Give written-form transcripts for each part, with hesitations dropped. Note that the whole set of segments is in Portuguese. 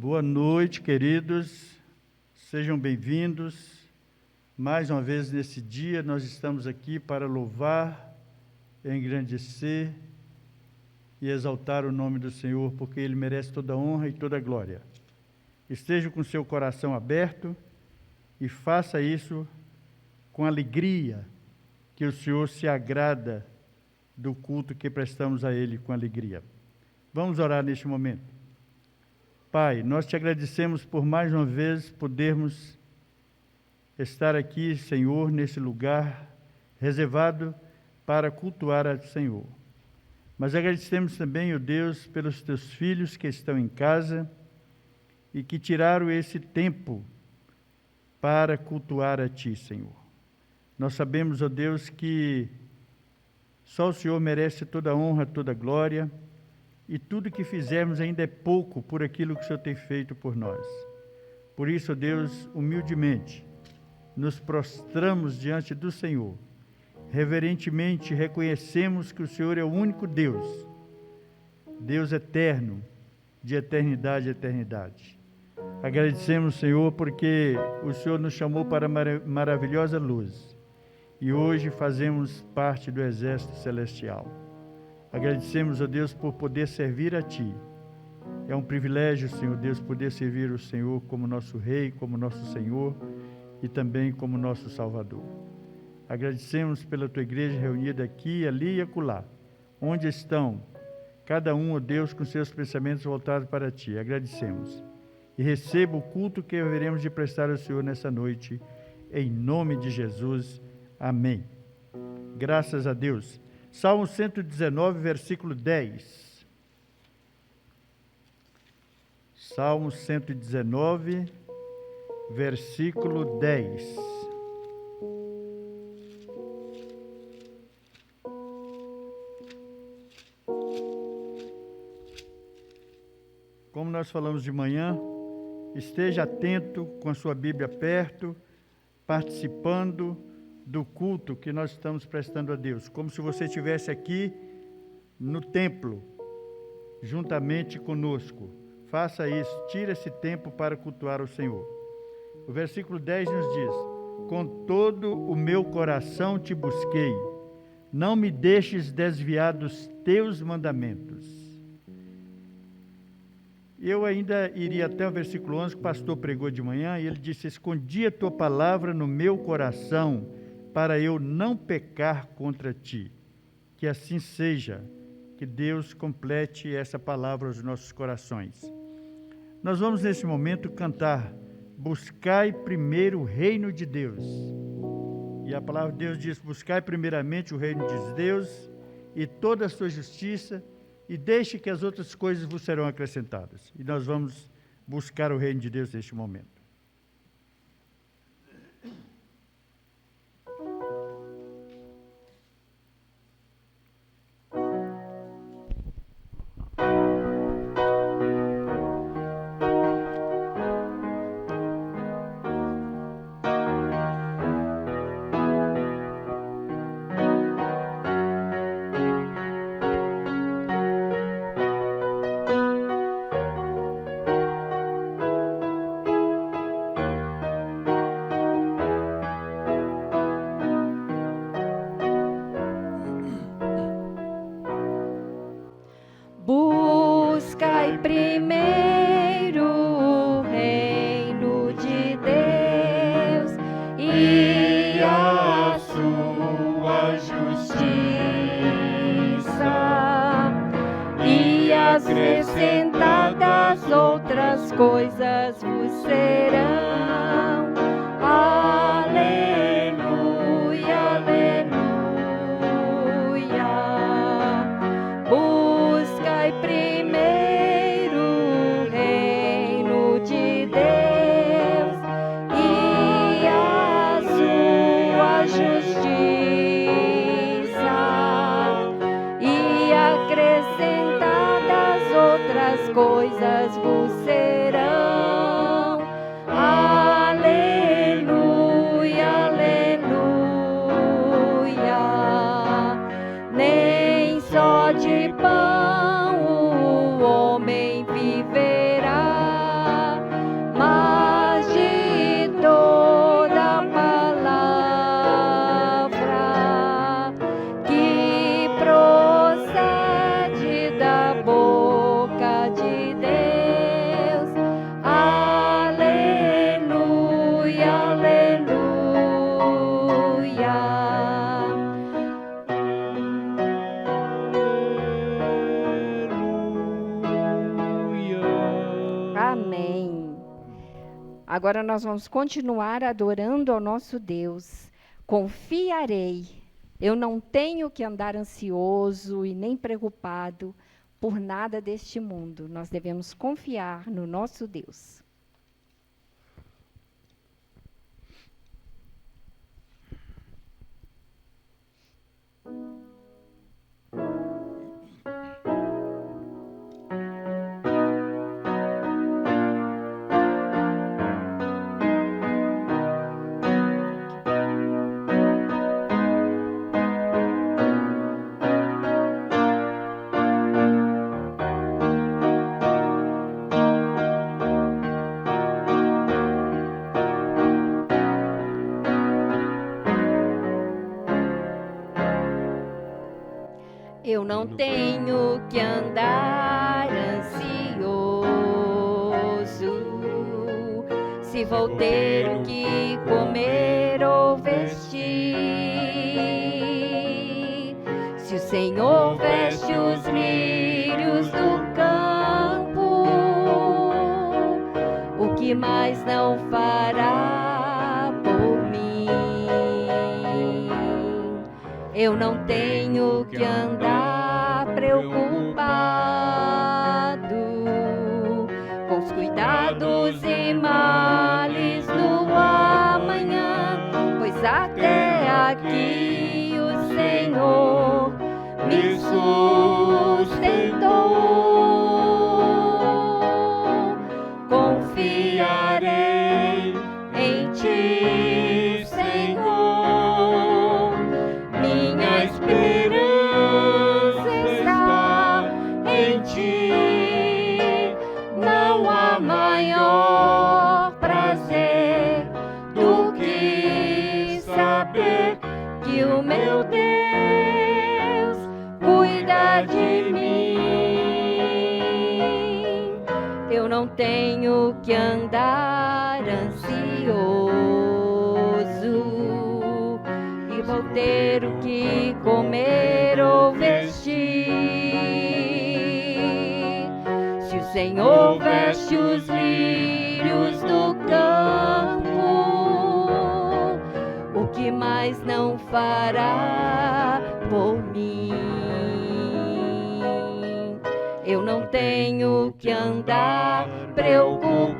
Boa noite, queridos. Sejam bem-vindos. Mais uma vez nesse dia, nós estamos aqui para louvar, engrandecer e exaltar o nome do Senhor, porque Ele merece toda a honra e toda a glória. Esteja com seu coração aberto e faça isso com alegria, que o Senhor se agrada do culto que prestamos a Ele com alegria. Vamos orar neste momento. Pai, nós te agradecemos por mais uma vez podermos estar aqui, Senhor, nesse lugar reservado para cultuar a Senhor. Mas agradecemos também, ó Deus, pelos teus filhos que estão em casa e que tiraram esse tempo para cultuar a Ti, Senhor. Nós sabemos, ó Deus, que só o Senhor merece toda a honra, toda a glória, e tudo que fizermos ainda é pouco por aquilo que o Senhor tem feito por nós. Por isso, ó Deus, humildemente, nos prostramos diante do Senhor. Reverentemente reconhecemos que o Senhor é o único Deus, Deus eterno, de eternidade a eternidade. Agradecemos, Senhor, porque o Senhor nos chamou para maravilhosa luz e hoje fazemos parte do exército celestial. Agradecemos, ó Deus, por poder servir a Ti. É um privilégio, Senhor Deus, poder servir o Senhor como nosso Rei, como nosso Senhor e também como nosso Salvador. Agradecemos pela Tua igreja reunida aqui, ali e acolá, onde estão cada um, ó Deus, com seus pensamentos voltados para Ti. Agradecemos. E receba o culto que haveremos de prestar ao Senhor nessa noite, em nome de Jesus. Amém. Graças a Deus. Salmo 119, versículo 10. Salmo 119, versículo 10. Como nós falamos de manhã, esteja atento com a sua Bíblia perto, participando do culto que nós estamos prestando a Deus, como se você estivesse aqui no templo, juntamente conosco. Faça isso, tire esse tempo para cultuar o Senhor. O versículo 10 nos diz: com todo o meu coração te busquei, não me deixes desviar dos teus mandamentos. Eu ainda iria até o versículo 11, que o pastor pregou de manhã, e ele disse: escondi a tua palavra no meu coração, para eu não pecar contra ti. Que assim seja, que Deus complete essa palavra aos nossos corações. Nós vamos nesse momento cantar: buscai primeiro o reino de Deus. E a palavra de Deus diz: buscai primeiramente o reino de Deus e toda a sua justiça, e deixe que as outras coisas vos serão acrescentadas. E nós vamos buscar o reino de Deus neste momento. Buscai primeiro o reino de Deus e a sua justiça, e acrescentadas outras coisas vos serão. Aleluia, aleluia. Buscai primeiro o reino de Deus e a sua justiça, e acrescentadas outras coisas vos serão. Aleluia, aleluia. Nem só de pão o homem viverá, Agora nós vamos continuar adorando ao nosso Deus. Confiarei. Eu não tenho que andar ansioso e nem preocupado por nada deste mundo. Nós devemos confiar no nosso Deus. Eu não tenho que andar ansioso, se vou ter o que comer ou vestir. Se o Senhor veste os lírios do campo, o que mais não fará por mim? Eu não tenho que andar preocupado com os cuidados e males do amanhã, pois até aqui o Senhor me sustentou. Confiarei em Ti, Senhor. Minha esperança está em Ti. Não há maior prazer do que saber que o meu Deus cuida de mim. Eu não tenho que andar ansioso e vou ter o que comer ou vestir. Se o Senhor veste os lírios do campo, o que mais não fará por mim? Eu não tenho que andar preocupado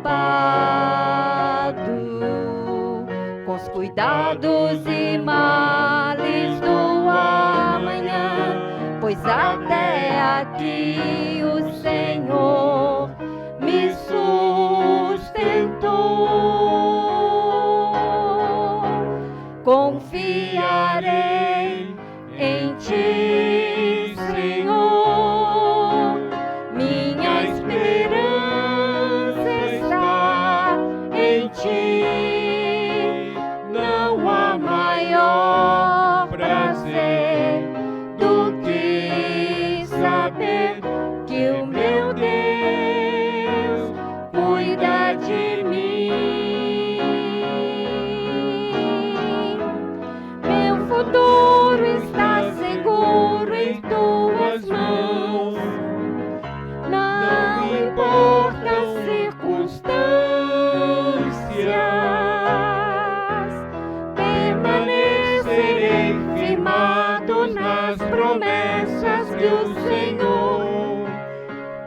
com os cuidados e males do amanhã, pois até aqui o Senhor me sustentou. Confiarei em Ti, Senhor. Minha esperança está em Ti. Não há maior prazer do que saber que o meu Deus cuida de mim. Meu futuro está seguro em Tuas mãos. Não importa as circunstâncias, permanecerei firmado nas promessas que o Senhor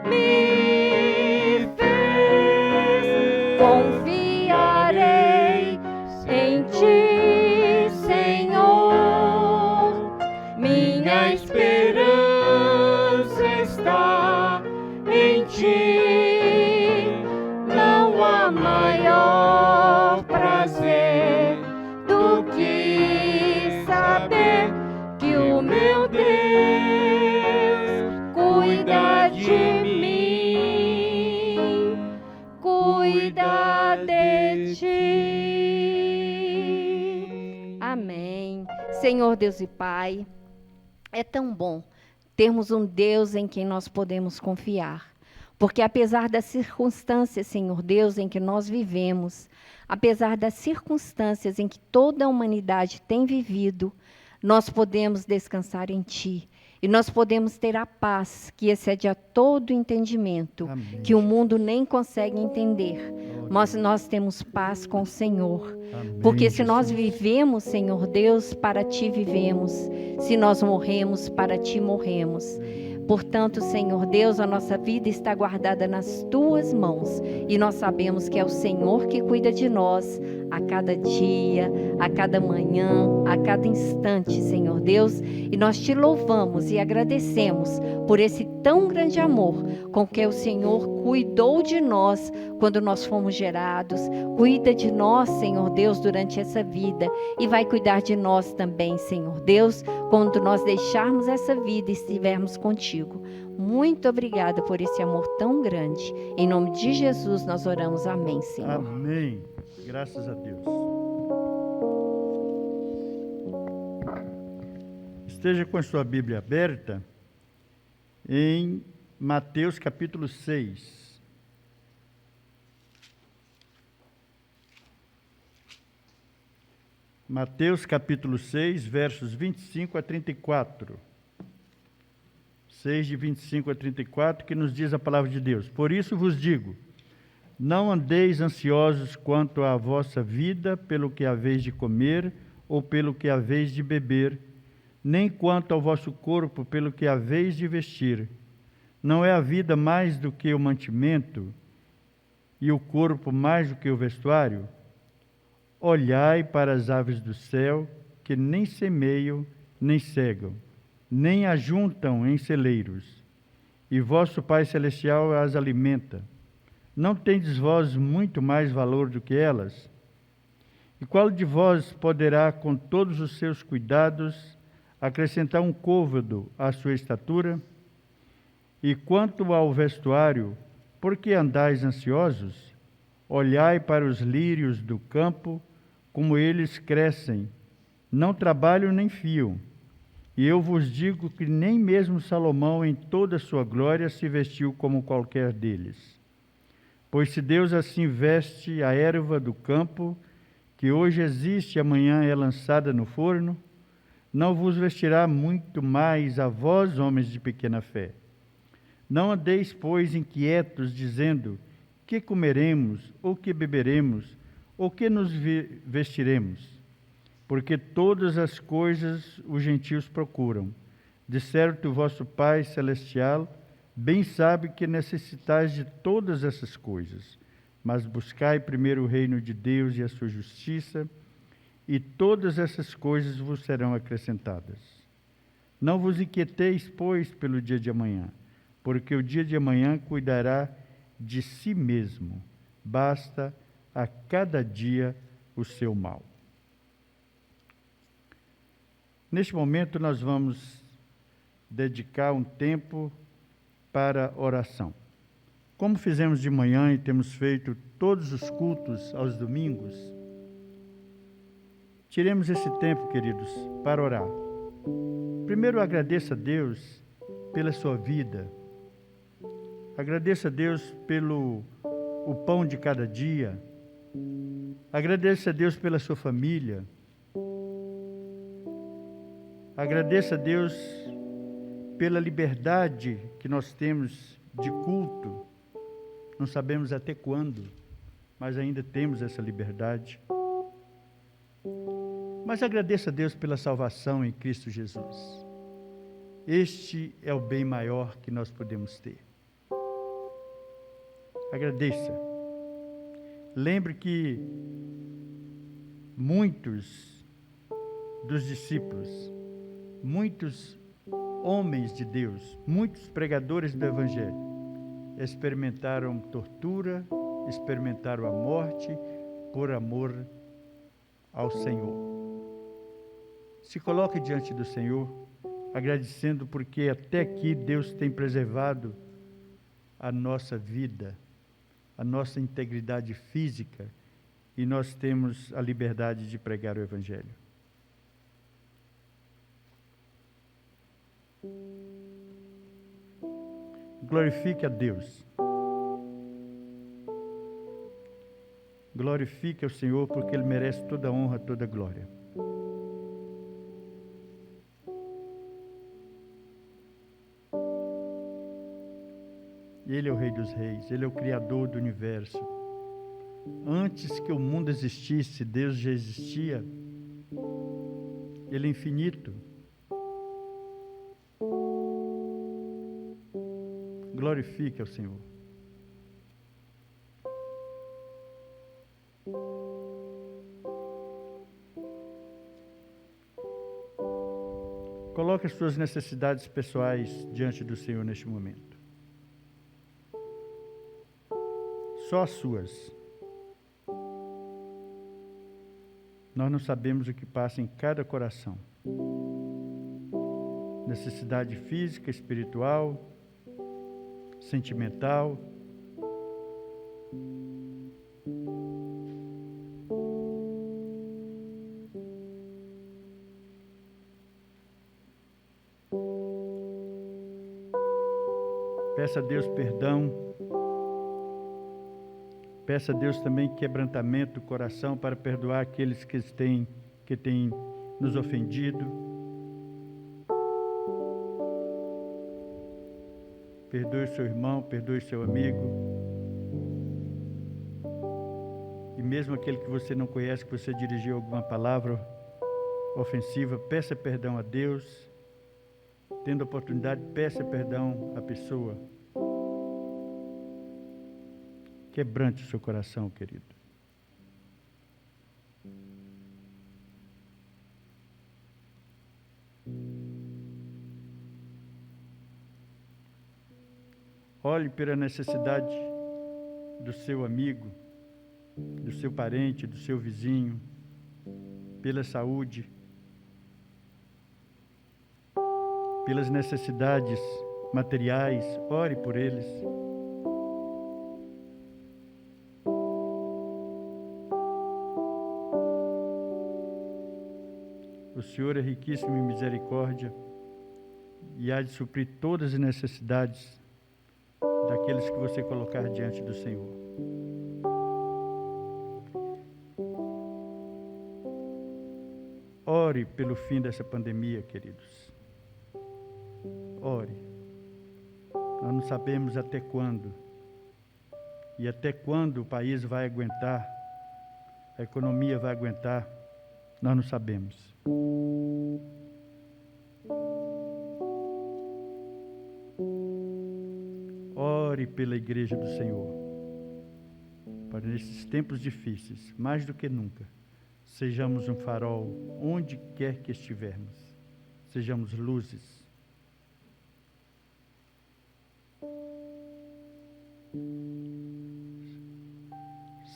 me fez. Confiarei em Ti, Senhor. Minha esperança está em Ti. Não há maior prazer do que saber que o meu Deus cuida de mim, cuida de Ti. Amém. Senhor Deus e Pai, é tão bom termos um Deus em quem nós podemos confiar. Porque apesar das circunstâncias, Senhor Deus, em que nós vivemos, apesar das circunstâncias em que toda a humanidade tem vivido, nós podemos descansar em Ti. E nós podemos ter a paz que excede a todo entendimento, Amém. que o mundo nem consegue entender. mas nós temos paz com o Senhor. Amém, Porque se nós Jesus. vivemos, Senhor Deus, para Ti vivemos. Se nós morremos, para Ti morremos. Portanto, Senhor Deus, a nossa vida está guardada nas Tuas mãos. E nós sabemos que é o Senhor que cuida de nós a cada dia, a cada manhã, a cada instante, Senhor Deus. E nós Te louvamos e agradecemos por esse tão grande amor com que o Senhor cuidou de nós quando nós fomos gerados. Cuida de nós, Senhor Deus, durante essa vida. E vai cuidar de nós também, Senhor Deus, quando nós deixarmos essa vida e estivermos contigo. Muito obrigada por esse amor tão grande. Em nome de Jesus nós oramos. Amém, Senhor. Amém. Graças a Deus. Esteja com a sua Bíblia aberta em Mateus capítulo 6. Mateus capítulo 6, versos 25 a 34. 6 de 25 a 34, que nos diz a palavra de Deus. Por isso vos digo, não andeis ansiosos quanto à vossa vida, pelo que haveis de comer, ou pelo que haveis de beber, nem quanto ao vosso corpo, pelo que haveis de vestir. Não é a vida mais do que o mantimento, e o corpo mais do que o vestuário? Olhai para as aves do céu, que nem semeiam, nem cegam, nem ajuntam em celeiros, e vosso Pai Celestial as alimenta. Não tendes vós muito mais valor do que elas? E qual de vós poderá, com todos os seus cuidados, acrescentar um côvado à sua estatura? E quanto ao vestuário, por que andais ansiosos? Olhai para os lírios do campo, como eles crescem, não trabalham nem fiam. E eu vos digo que nem mesmo Salomão, em toda a sua glória, se vestiu como qualquer deles. Pois se Deus assim veste a erva do campo, que hoje existe e amanhã é lançada no forno, não vos vestirá muito mais a vós, homens de pequena fé. Não andeis, pois, inquietos, dizendo, que comeremos, ou que beberemos, ou que nos vestiremos? Porque todas as coisas os gentios procuram. De certo, o vosso Pai Celestial bem sabe que necessitais de todas essas coisas. Mas buscai primeiro o reino de Deus e a sua justiça, e todas essas coisas vos serão acrescentadas. Não vos inquieteis, pois, pelo dia de amanhã, porque o dia de amanhã cuidará de si mesmo. Basta a cada dia o seu mal. Neste momento, nós vamos dedicar um tempo para oração. Como fizemos de manhã e temos feito todos os cultos aos domingos, tiremos esse tempo, queridos, para orar. Primeiro, agradeça a Deus pela sua vida. Agradeça a Deus pelo o pão de cada dia. Agradeça a Deus pela sua família. Agradeça a Deus pela liberdade que nós temos de culto. Não sabemos até quando, mas ainda temos essa liberdade. Mas agradeça a Deus pela salvação em Cristo Jesus. Este é o bem maior que nós podemos ter. Agradeça. Lembre que muitos dos discípulos, muitos homens de Deus, muitos pregadores do Evangelho, experimentaram tortura, experimentaram a morte por amor ao Senhor. Se coloque diante do Senhor, agradecendo porque até aqui Deus tem preservado a nossa vida, a nossa integridade física, e nós temos a liberdade de pregar o Evangelho. Glorifique a Deus. Glorifique ao Senhor, porque Ele merece toda a honra, toda a glória. Ele é o Rei dos Reis, Ele é o Criador do universo. Antes que o mundo existisse, Deus já existia. Ele é infinito. Glorifique ao Senhor. Coloque as suas necessidades pessoais diante do Senhor neste momento. Só as suas. Nós não sabemos o que passa em cada coração. Necessidade física, espiritual, sentimental. Peça a Deus perdão. Peça a Deus também quebrantamento do coração para perdoar aqueles que têm nos ofendido. Perdoe seu irmão, perdoe seu amigo. E mesmo aquele que você não conhece, que você dirigiu alguma palavra ofensiva, peça perdão a Deus. Tendo a oportunidade, peça perdão à pessoa. Quebrante o seu coração, querido. Olhe pela necessidade do seu amigo, do seu parente, do seu vizinho, pela saúde, pelas necessidades materiais, ore por eles. O Senhor é riquíssimo em misericórdia e há de suprir todas as necessidades daqueles que você colocar diante do Senhor. Ore pelo fim dessa pandemia, queridos. Ore. Nós não sabemos até quando. E até quando o país vai aguentar, a economia vai aguentar, nós não sabemos. Ore pela igreja do Senhor, para nesses tempos difíceis, mais do que nunca, sejamos um farol onde quer que estivermos, sejamos luzes.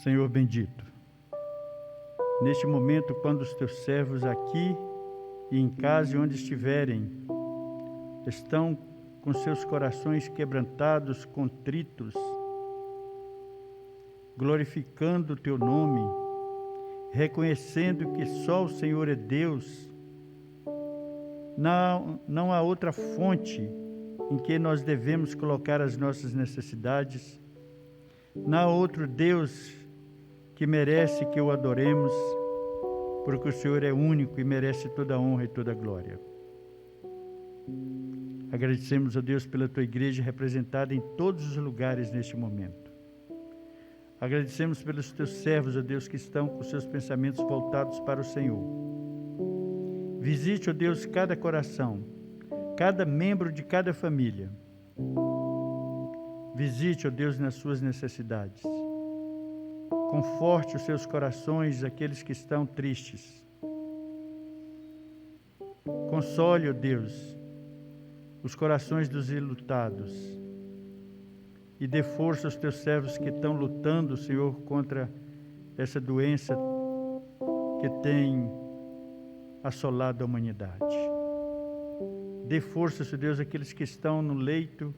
Senhor bendito, neste momento, quando os teus servos aqui e em casa e onde estiverem, estão com seus corações quebrantados, contritos, glorificando o teu nome, reconhecendo que só o Senhor é Deus, não há outra fonte em que nós devemos colocar as nossas necessidades, não há outro Deus que merece que o adoremos, porque o Senhor é único e merece toda a honra e toda a glória. Agradecemos a Deus pela tua igreja representada em todos os lugares neste momento. Agradecemos pelos teus servos, ó Deus, que estão com seus pensamentos voltados para o Senhor. Visite, ó Deus, cada coração, cada membro de cada família. Visite, ó Deus, nas suas necessidades. Conforte os seus corações, aqueles que estão tristes. Console, ó Deus, os corações dos enlutados. E dê força aos teus servos que estão lutando, Senhor, contra essa doença que tem assolado a humanidade. Dê força, Senhor Deus, àqueles que estão no leito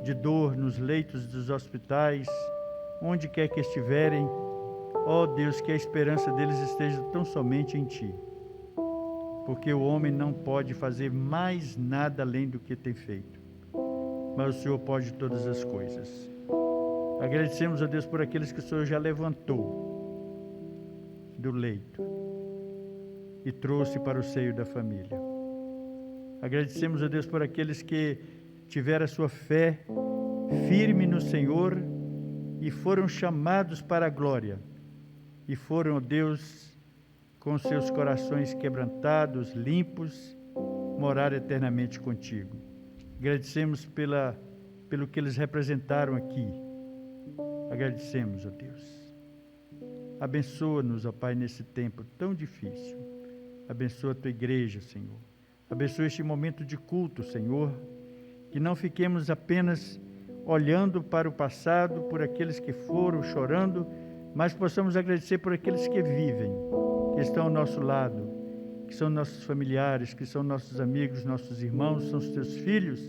de dor, nos leitos dos hospitais, onde quer que estiverem. Ó Deus, que a esperança deles esteja tão somente em Ti, porque o homem não pode fazer mais nada além do que tem feito, mas o Senhor pode todas as coisas. Agradecemos a Deus por aqueles que o Senhor já levantou do leito e trouxe para o seio da família. Agradecemos a Deus por aqueles que tiveram a sua fé firme no Senhor e foram chamados para a glória, e foram, ó Deus, com seus corações quebrantados, limpos, morar eternamente contigo. Agradecemos pelo que eles representaram aqui. Agradecemos, ó Deus. Abençoa-nos, ó Pai, nesse tempo tão difícil. Abençoa a tua igreja, Senhor. Abençoa este momento de culto, Senhor. Que não fiquemos apenas olhando para o passado, por aqueles que foram, chorando, mas possamos agradecer por aqueles que vivem, que estão ao nosso lado, que são nossos familiares, que são nossos amigos, nossos irmãos, são os teus filhos.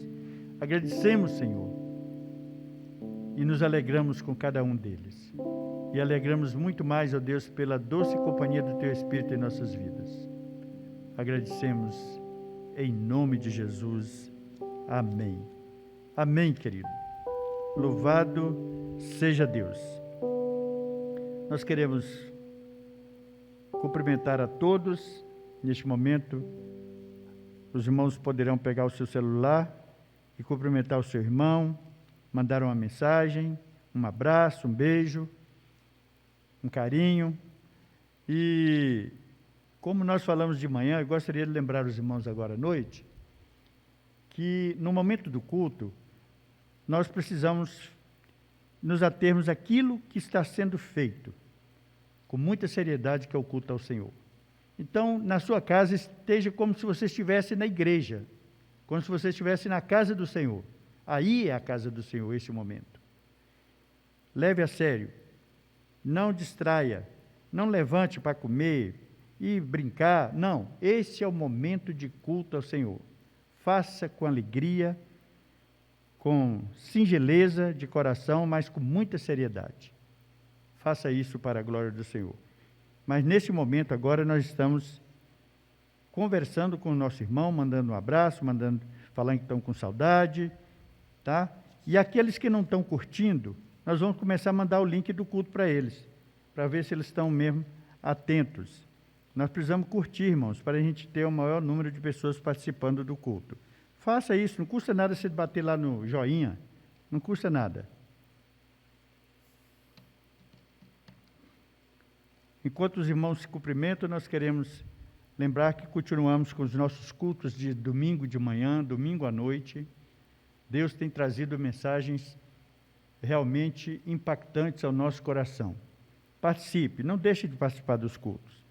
Agradecemos, Senhor, e nos alegramos com cada um deles. E alegramos muito mais, ó Deus, pela doce companhia do teu Espírito em nossas vidas. Agradecemos em nome de Jesus. Amém. Amém, querido. Louvado seja Deus. Nós queremos cumprimentar a todos. Neste momento, os irmãos poderão pegar o seu celular e cumprimentar o seu irmão, mandar uma mensagem, um abraço, um beijo, um carinho. E como nós falamos de manhã, eu gostaria de lembrar os irmãos agora à noite, que no momento do culto, nós precisamos nos atermos àquilo que está sendo feito, com muita seriedade, que é o culto ao Senhor. Então, na sua casa, esteja como se você estivesse na igreja, como se você estivesse na casa do Senhor. Aí é a casa do Senhor, esse momento. Leve a sério, não distraia, não levante para comer e brincar, não. Esse é o momento de culto ao Senhor. Faça com alegria, com singeleza de coração, mas com muita seriedade. Faça isso para a glória do Senhor. Mas nesse momento agora nós estamos conversando com o nosso irmão, mandando um abraço, falando que estão com saudade, tá? E aqueles que não estão curtindo, nós vamos começar a mandar o link do culto para eles, para ver se eles estão mesmo atentos. Nós precisamos curtir, irmãos, para a gente ter o maior número de pessoas participando do culto. Faça isso, não custa nada você bater lá no joinha, não custa nada. Enquanto os irmãos se cumprimentam, nós queremos lembrar que continuamos com os nossos cultos de domingo de manhã, domingo à noite. Deus tem trazido mensagens realmente impactantes ao nosso coração. Participe, não deixe de participar dos cultos.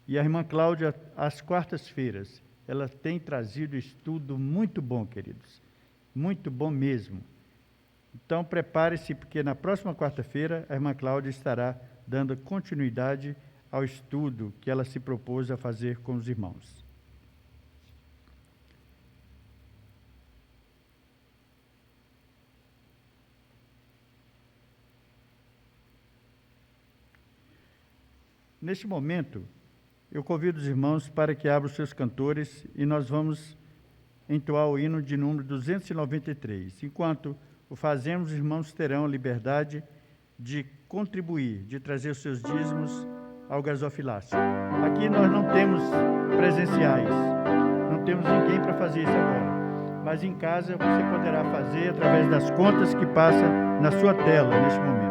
E a irmã Cláudia, às quartas-feiras, ela tem trazido estudo muito bom, queridos. Muito bom mesmo. Então, prepare-se, porque na próxima quarta-feira, a irmã Cláudia estará dando continuidade ao estudo que ela se propôs a fazer com os irmãos. Neste momento, eu convido os irmãos para que abram os seus cantores e nós vamos entoar o hino de número 293. Enquanto o fazemos, os irmãos terão a liberdade de contribuir, de trazer os seus dízimos ao gasofilácio. Aqui nós não temos presenciais, não temos ninguém para fazer isso agora, mas em casa você poderá fazer através das contas que passa na sua tela neste momento.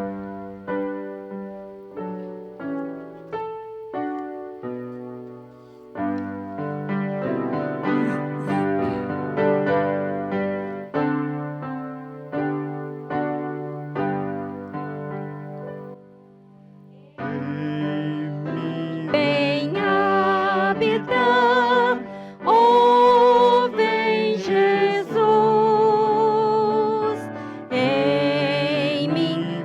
Em mim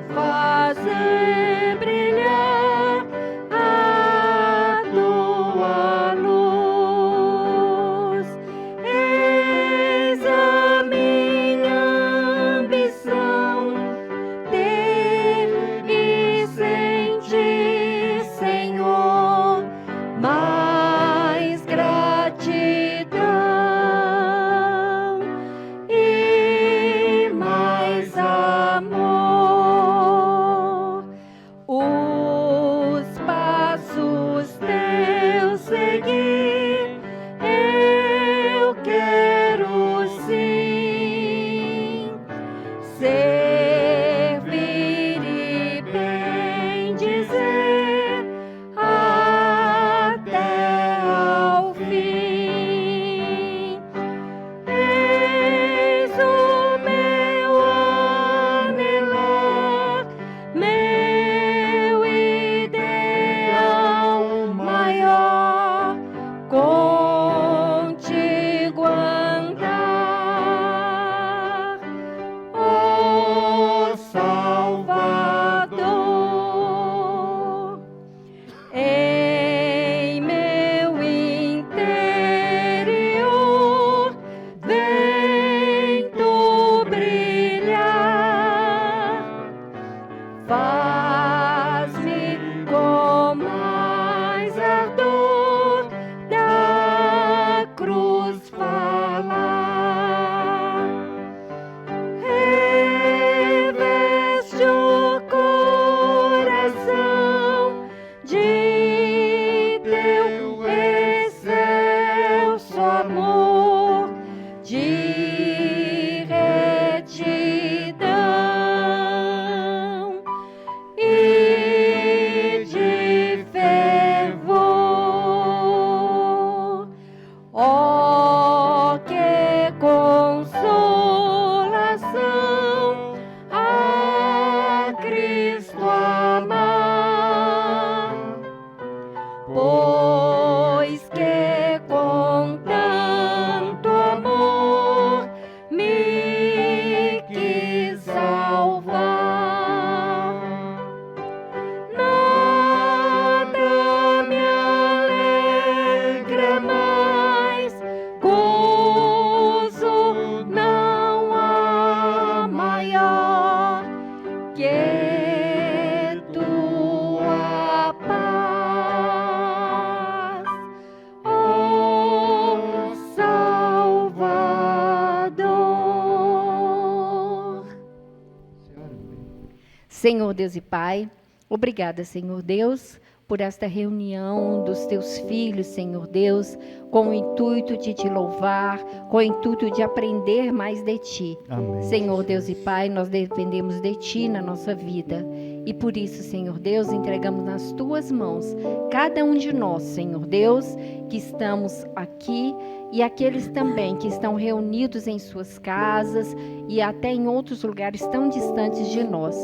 Senhor Deus e Pai, obrigada, Senhor Deus, por esta reunião dos teus filhos, Senhor Deus, com o intuito de te louvar, com o intuito de aprender mais de ti. Amém. Senhor Deus e Pai, nós dependemos de ti na nossa vida. E por isso, Senhor Deus, entregamos nas tuas mãos cada um de nós, Senhor Deus, que estamos aqui e aqueles também que estão reunidos em suas casas e até em outros lugares tão distantes de nós,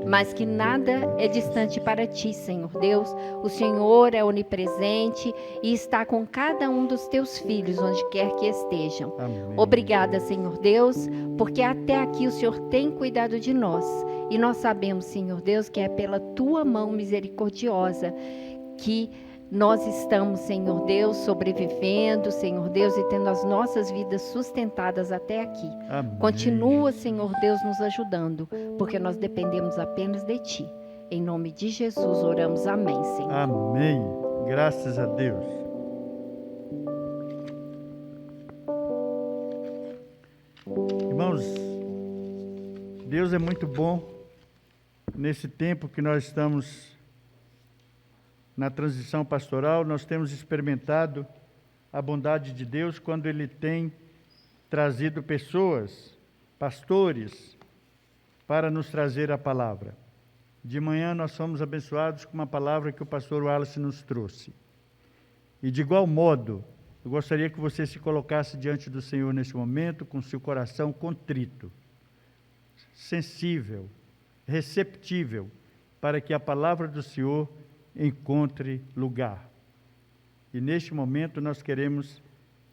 mas que nada é distante para ti, Senhor Deus. O Senhor é onipresente e está com cada um dos teus filhos, onde quer que estejam. Amém. Obrigada, Senhor Deus, porque até aqui o Senhor tem cuidado de nós. E nós sabemos, Senhor Deus, que é pela tua mão misericordiosa que nós estamos, Senhor Deus, sobrevivendo, Senhor Deus, e tendo as nossas vidas sustentadas até aqui. Amém. Continua, Senhor Deus, nos ajudando, porque nós dependemos apenas de ti. Em nome de Jesus oramos, amém, Senhor. Amém. Graças a Deus. Irmãos, Deus é muito bom nesse tempo que nós estamos na transição pastoral. Nós temos experimentado a bondade de Deus quando Ele tem trazido pessoas, pastores, para nos trazer a palavra. De manhã nós fomos abençoados com uma palavra que o pastor Wallace nos trouxe. E de igual modo, eu gostaria que você se colocasse diante do Senhor nesse momento, com seu coração contrito, sensível, receptível, para que a palavra do Senhor encontre lugar. E neste momento nós queremos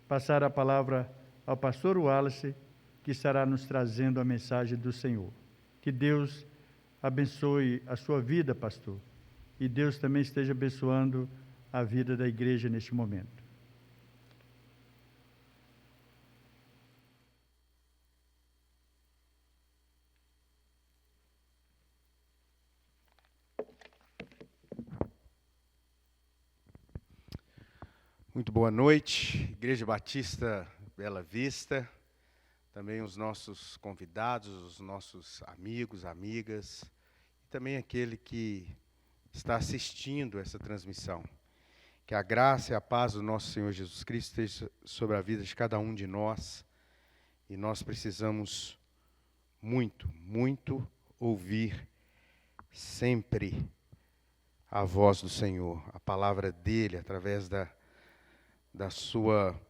passar a palavra ao pastor Wallace, que estará nos trazendo a mensagem do Senhor. Que Deus abençoe a sua vida, pastor, e Deus também esteja abençoando a vida da igreja neste momento. Muito boa noite, Igreja Batista Bela Vista, também os nossos convidados, os nossos amigos, amigas, e também aquele que está assistindo essa transmissão. Que a graça e a paz do nosso Senhor Jesus Cristo esteja sobre a vida de cada um de nós, e nós precisamos muito, muito ouvir sempre a voz do Senhor, a palavra dEle, através da sua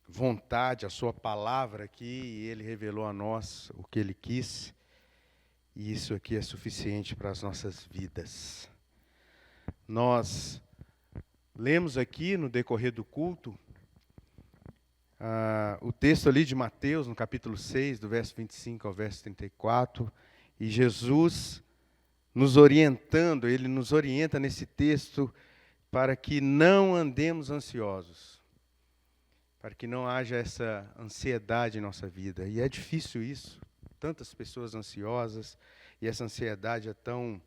vontade, a sua palavra aqui, e Ele revelou a nós o que Ele quis, e isso aqui é suficiente para as nossas vidas. Nós lemos aqui no decorrer do culto, o texto ali de Mateus, no capítulo 6, do verso 25 ao verso 34, e Jesus nos orientando, Ele nos orienta nesse texto para que não andemos ansiosos, para que não haja essa ansiedade em nossa vida. E é difícil isso, tantas pessoas ansiosas, e essa ansiedade é tão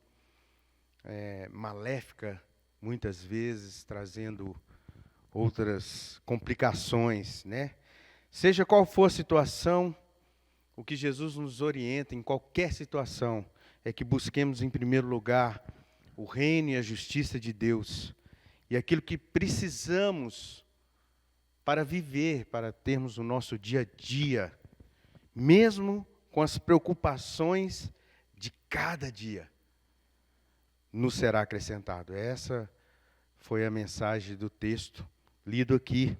maléfica, muitas vezes, trazendo outras complicações, né? Seja qual for a situação, o que Jesus nos orienta em qualquer situação é que busquemos em primeiro lugar o reino e a justiça de Deus, e aquilo que precisamos para viver, para termos o nosso dia a dia, mesmo com as preocupações de cada dia, nos será acrescentado. Essa foi a mensagem do texto lido aqui.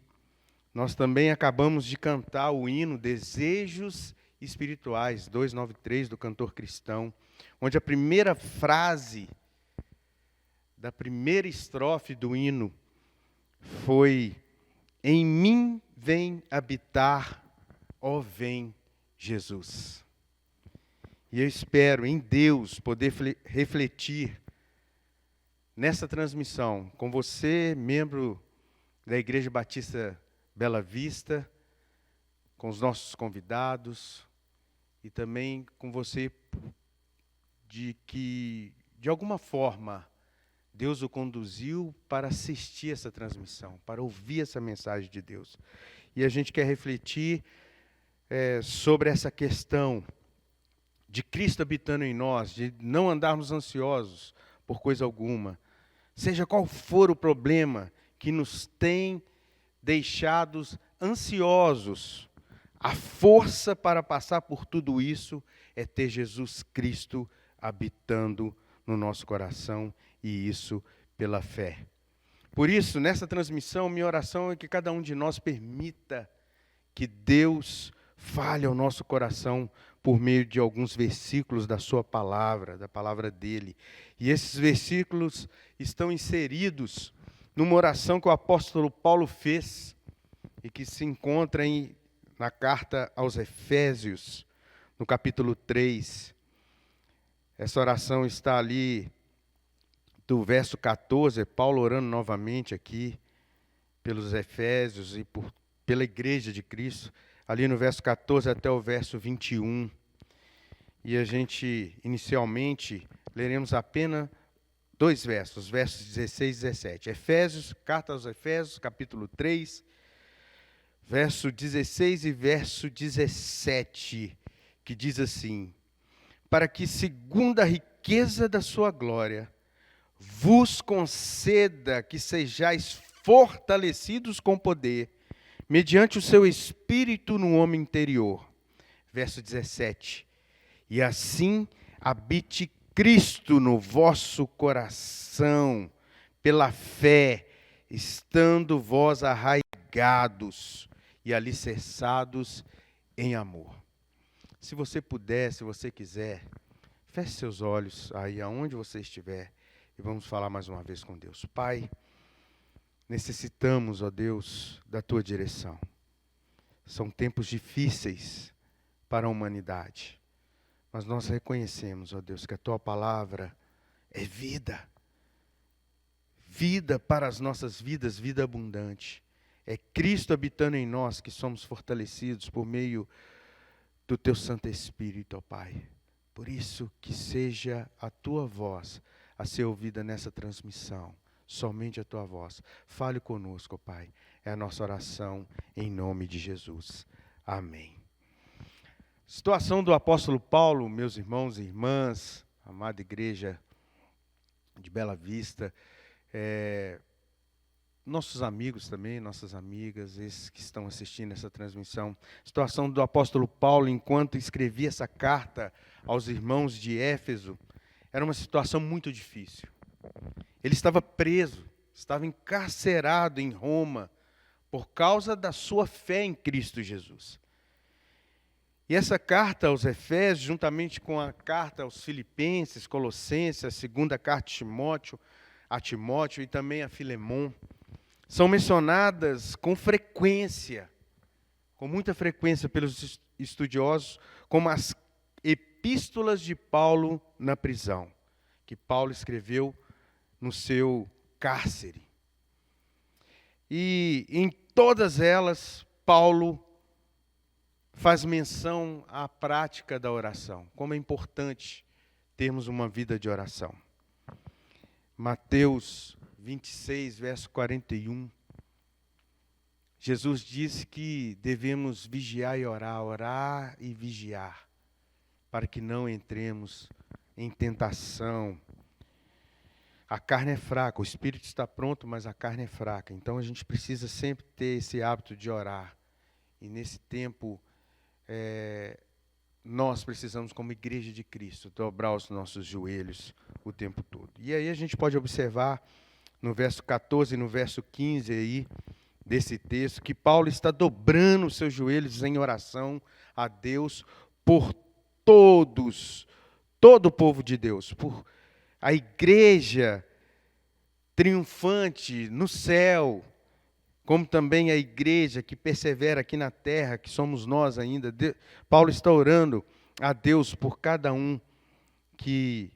Nós também acabamos de cantar o hino Desejos Espirituais, 293, do cantor cristão, onde a primeira frase da primeira estrofe do hino foi: em mim vem habitar, ó vem Jesus. E eu espero em Deus poder refletir nessa transmissão com você, membro da Igreja Batista Bela Vista, com os nossos convidados, e também com você, de que, de alguma forma, Deus o conduziu para assistir essa transmissão, para ouvir essa mensagem de Deus. E a gente quer refletir sobre essa questão de Cristo habitando em nós, de não andarmos ansiosos por coisa alguma, seja qual for o problema que nos tem deixados ansiosos, a força para passar por tudo isso é ter Jesus Cristo habitando no nosso coração, e isso pela fé. Por isso, nessa transmissão, minha oração é que cada um de nós permita que Deus fale ao nosso coração por meio de alguns versículos da sua palavra, da palavra dele. E esses versículos estão inseridos numa oração que o apóstolo Paulo fez e que se encontra na carta aos Efésios, no capítulo 3. Essa oração está ali do verso 14, Paulo orando novamente aqui pelos Efésios e pela igreja de Cristo, ali no verso 14 até o verso 21. E a gente, inicialmente, leremos apenas 2 versos, versos 16 e 17. Efésios, carta aos Efésios, capítulo 3, verso 16 e verso 17, que diz assim: para que, segundo a riqueza da sua glória, vos conceda que sejais fortalecidos com poder, mediante o seu Espírito no homem interior. Verso 17. E assim habite Cristo no vosso coração, pela fé, estando vós arraigados e alicerçados em amor. Se você puder, se você quiser, feche seus olhos aí aonde você estiver e vamos falar mais uma vez com Deus. Pai, necessitamos, ó Deus, da Tua direção. São tempos difíceis para a humanidade, mas nós reconhecemos, ó Deus, que a Tua palavra é vida. Vida para as nossas vidas, vida abundante. É Cristo habitando em nós que somos fortalecidos por meio do Teu Santo Espírito, ó Pai. Por isso, que seja a Tua voz a ser ouvida nessa transmissão, somente a Tua voz. Fale conosco, Pai. É a nossa oração em nome de Jesus. Amém. Situação do apóstolo Paulo, meus irmãos e irmãs, amada igreja de Bela Vista, nossos amigos também, nossas amigas, esses que estão assistindo essa transmissão. Situação do apóstolo Paulo, enquanto escrevia essa carta aos irmãos de Éfeso, era uma situação muito difícil. Ele estava preso, estava encarcerado em Roma, por causa da sua fé em Cristo Jesus. E essa carta aos Efésios, juntamente com a carta aos Filipenses, Colossenses, a segunda carta a Timóteo e também a Filemon, são mencionadas com frequência, com muita frequência pelos estudiosos, como as epístolas de Paulo na prisão, que Paulo escreveu no seu cárcere. E em todas elas, Paulo faz menção à prática da oração, como é importante termos uma vida de oração. Mateus 26, verso 41, Jesus disse que devemos vigiar e orar, orar e vigiar, para que não entremos em tentação. A carne é fraca, o espírito está pronto, mas a carne é fraca. Então a gente precisa sempre ter esse hábito de orar. E nesse tempo, nós precisamos, como igreja de Cristo, dobrar os nossos joelhos o tempo todo. E aí a gente pode observar no verso 14 e no verso 15 aí, desse texto, que Paulo está dobrando os seus joelhos em oração a Deus por todo o povo de Deus, por a igreja triunfante no céu, como também a igreja que persevera aqui na terra, que somos nós ainda. Paulo está orando a Deus por cada um que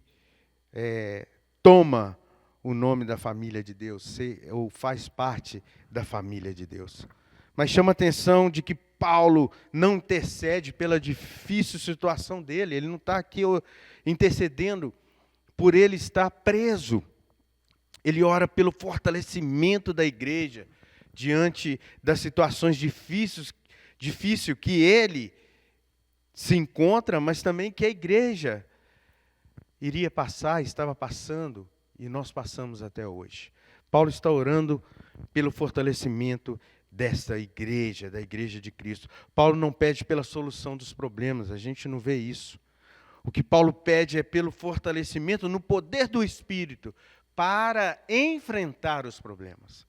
toma o nome da família de Deus, ou faz parte da família de Deus. Mas chama a atenção de que Paulo não intercede pela difícil situação dele, ele não está aqui intercedendo por ele estar preso. Ele ora pelo fortalecimento da igreja diante das situações difíceis que ele se encontra, mas também que a igreja iria passar, estava passando, e nós passamos até hoje. Paulo está orando pelo fortalecimento desta igreja, da igreja de Cristo. Paulo não pede pela solução dos problemas, a gente não vê isso. O que Paulo pede é pelo fortalecimento no poder do Espírito para enfrentar os problemas.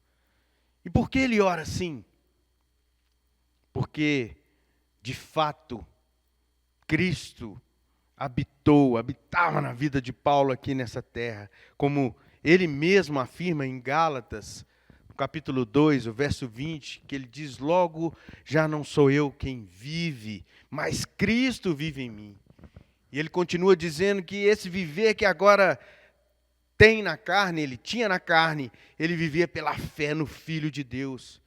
E por que ele ora assim? Porque, de fato, Cristo habitava na vida de Paulo aqui nessa terra, como ele mesmo afirma em Gálatas, no capítulo 2, o verso 20, que ele diz: logo, já não sou eu quem vive, mas Cristo vive em mim. E ele continua dizendo que esse viver que agora tem na carne, ele tinha na carne, ele vivia pela fé no Filho de Deus,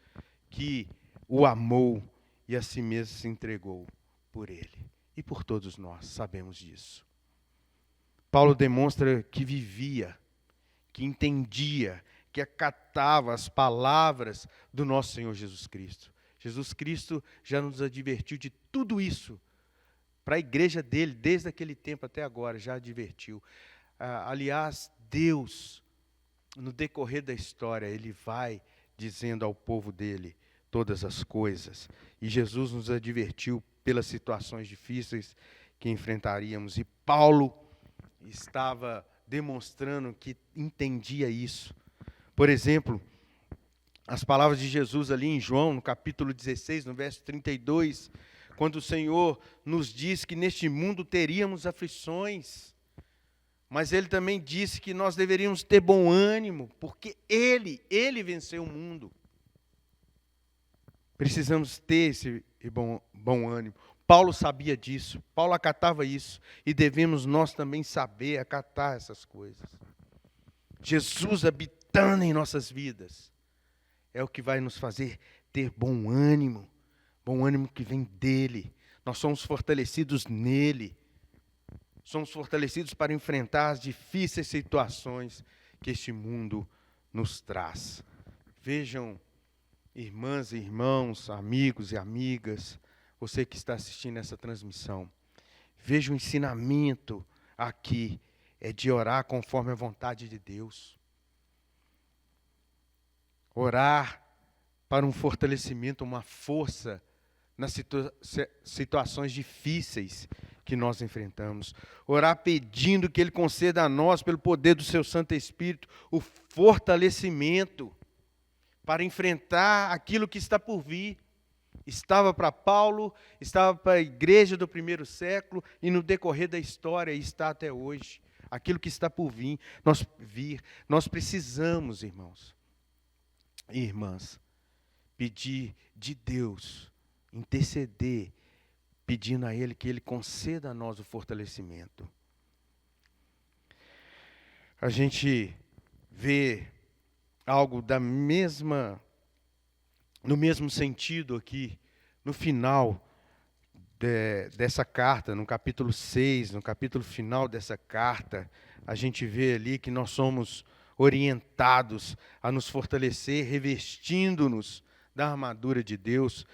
que o amou e a si mesmo se entregou por ele. E por todos nós sabemos disso. Paulo demonstra que vivia, que entendia, que acatava as palavras do nosso Senhor Jesus Cristo. Jesus Cristo já nos advertiu de tudo isso. Para a igreja dele, desde aquele tempo até agora, já advertiu. Aliás, Deus, no decorrer da história, ele vai dizendo ao povo dele todas as coisas. E Jesus nos advertiu pelas situações difíceis que enfrentaríamos. E Paulo estava demonstrando que entendia isso. Por exemplo, as palavras de Jesus ali em João, no capítulo 16, no verso 32, quando o Senhor nos diz que neste mundo teríamos aflições, mas Ele também disse que nós deveríamos ter bom ânimo, porque Ele venceu o mundo. Precisamos ter esse bom ânimo. Paulo sabia disso, Paulo acatava isso, e devemos nós também saber acatar essas coisas. Jesus habitando em nossas vidas é o que vai nos fazer ter bom ânimo que vem dele. Nós somos fortalecidos nele. Somos fortalecidos para enfrentar as difíceis situações que este mundo nos traz. Vejam, irmãs e irmãos, amigos e amigas, você que está assistindo essa transmissão, veja o ensinamento aqui, é de orar conforme a vontade de Deus. Orar para um fortalecimento, uma força nas situações difíceis que nós enfrentamos. Orar pedindo que Ele conceda a nós, pelo poder do Seu Santo Espírito, o fortalecimento para enfrentar aquilo que está por vir. Estava para Paulo, estava para a igreja do primeiro século e no decorrer da história, e está até hoje. Aquilo que está por vir, nós precisamos, irmãos e irmãs, pedir de Deus, interceder, pedindo a Ele que Ele conceda a nós o fortalecimento. A gente vê algo no mesmo sentido aqui, no final dessa carta, no capítulo 6, no capítulo final dessa carta, a gente vê ali que nós somos orientados a nos fortalecer, revestindo-nos da armadura de Deus.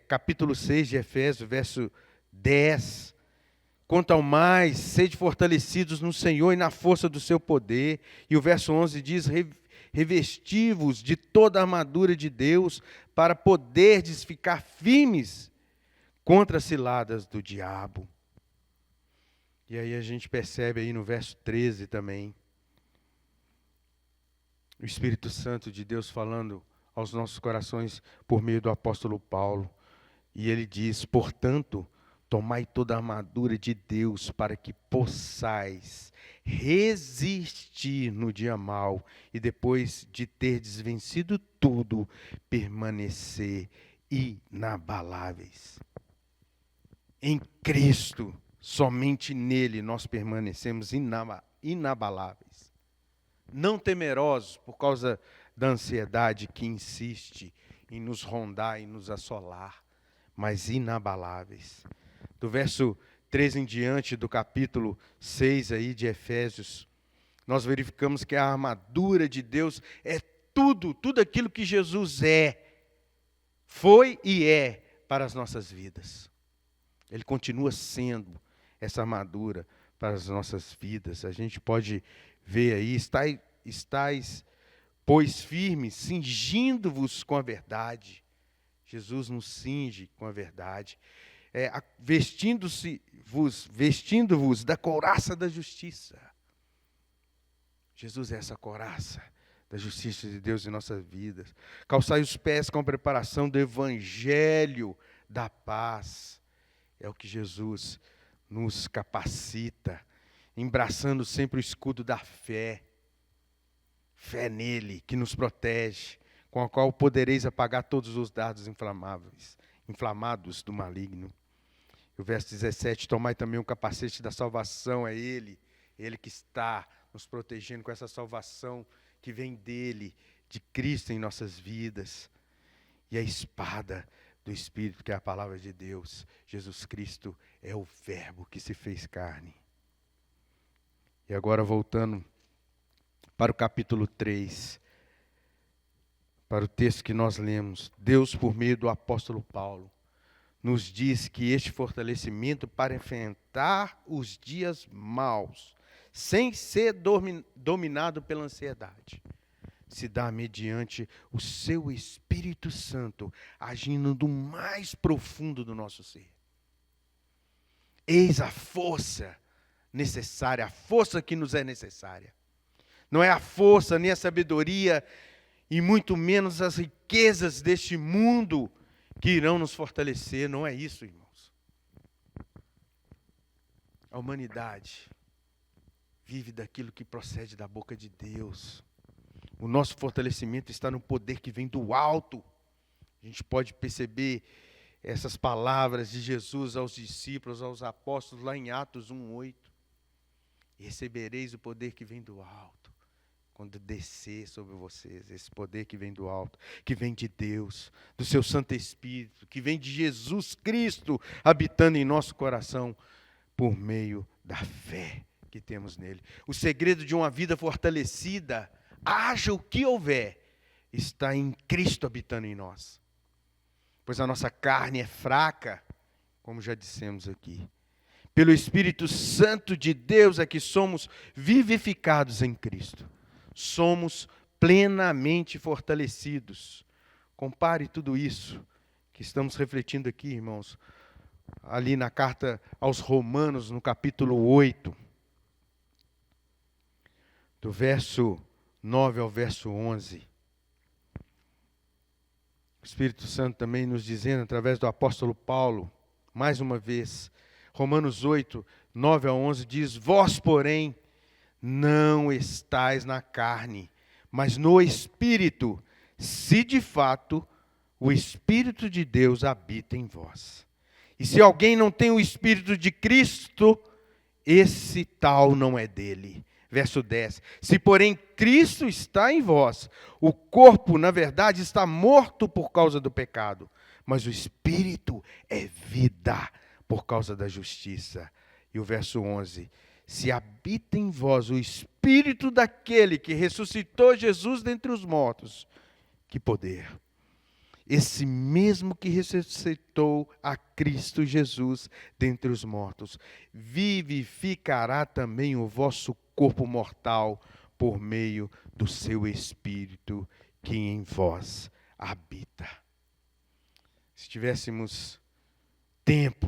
Capítulo 6 de Efésios, verso 10. Quanto ao mais, sede fortalecidos no Senhor e na força do seu poder. E o verso 11 diz: revesti-vos de toda a armadura de Deus, para poderdes ficar firmes contra as ciladas do diabo. E aí a gente percebe aí no verso 13 também, o Espírito Santo de Deus falando aos nossos corações por meio do apóstolo Paulo. E ele diz: portanto, tomai toda a armadura de Deus para que possais resistir no dia mau e depois de terdes vencido tudo, permanecer inabaláveis. Em Cristo, somente nele nós permanecemos inabaláveis. Não temerosos por causa da ansiedade que insiste em nos rondar e nos assolar, mas inabaláveis. Do verso 13 em diante do capítulo 6 aí de Efésios, nós verificamos que a armadura de Deus é tudo aquilo que Jesus foi e é para as nossas vidas. Ele continua sendo essa armadura para as nossas vidas. A gente pode ver aí, estáis, pois firmes, cingindo-vos com a verdade. Jesus nos cinge com a verdade. Vestindo-vos da couraça da justiça. Jesus é essa couraça da justiça de Deus em nossas vidas. Calçai os pés com a preparação do evangelho da paz. É o que Jesus nos capacita, embraçando sempre o escudo da fé. Fé nele, que nos protege, com a qual podereis apagar todos os dardos inflamados do maligno. E o verso 17, tomai também o capacete da salvação, é ele que está nos protegendo com essa salvação que vem dele, de Cristo em nossas vidas. E a espada do Espírito, que é a palavra de Deus. Jesus Cristo é o Verbo que se fez carne. E agora voltando para o capítulo 3, para o texto que nós lemos, Deus, por meio do apóstolo Paulo, nos diz que este fortalecimento para enfrentar os dias maus, sem ser dominado pela ansiedade, se dá mediante o seu Espírito Santo, agindo do mais profundo do nosso ser. Eis a força necessária, a força que nos é necessária. Não é a força, nem a sabedoria, e muito menos as riquezas deste mundo que irão nos fortalecer. Não é isso, irmãos. A humanidade vive daquilo que procede da boca de Deus. O nosso fortalecimento está no poder que vem do alto. A gente pode perceber essas palavras de Jesus aos discípulos, aos apóstolos, lá em Atos 1:8. Recebereis o poder que vem do alto, quando descer sobre vocês, esse poder que vem do alto, que vem de Deus, do seu Santo Espírito, que vem de Jesus Cristo, habitando em nosso coração, por meio da fé que temos nele. O segredo de uma vida fortalecida, haja o que houver, está em Cristo habitando em nós. Pois a nossa carne é fraca, como já dissemos aqui. Pelo Espírito Santo de Deus é que somos vivificados em Cristo. Somos plenamente fortalecidos. Compare tudo isso que estamos refletindo aqui, irmãos, ali na carta aos Romanos, no capítulo 8, do verso 9 ao verso 11. O Espírito Santo também nos dizendo, através do apóstolo Paulo, mais uma vez, Romanos 8, 9 a 11, diz: vós, porém, não estais na carne, mas no Espírito, se de fato o Espírito de Deus habita em vós. E se alguém não tem o Espírito de Cristo, esse tal não é dele. Verso 10, se porém Cristo está em vós, o corpo, na verdade, está morto por causa do pecado, mas o Espírito é vida por causa da justiça. E o verso 11, se habita em vós o Espírito daquele que ressuscitou Jesus dentre os mortos, que poder! Esse mesmo que ressuscitou a Cristo Jesus dentre os mortos, vivificará também o vosso corpo mortal por meio do seu Espírito que em vós habita. Se tivéssemos tempo,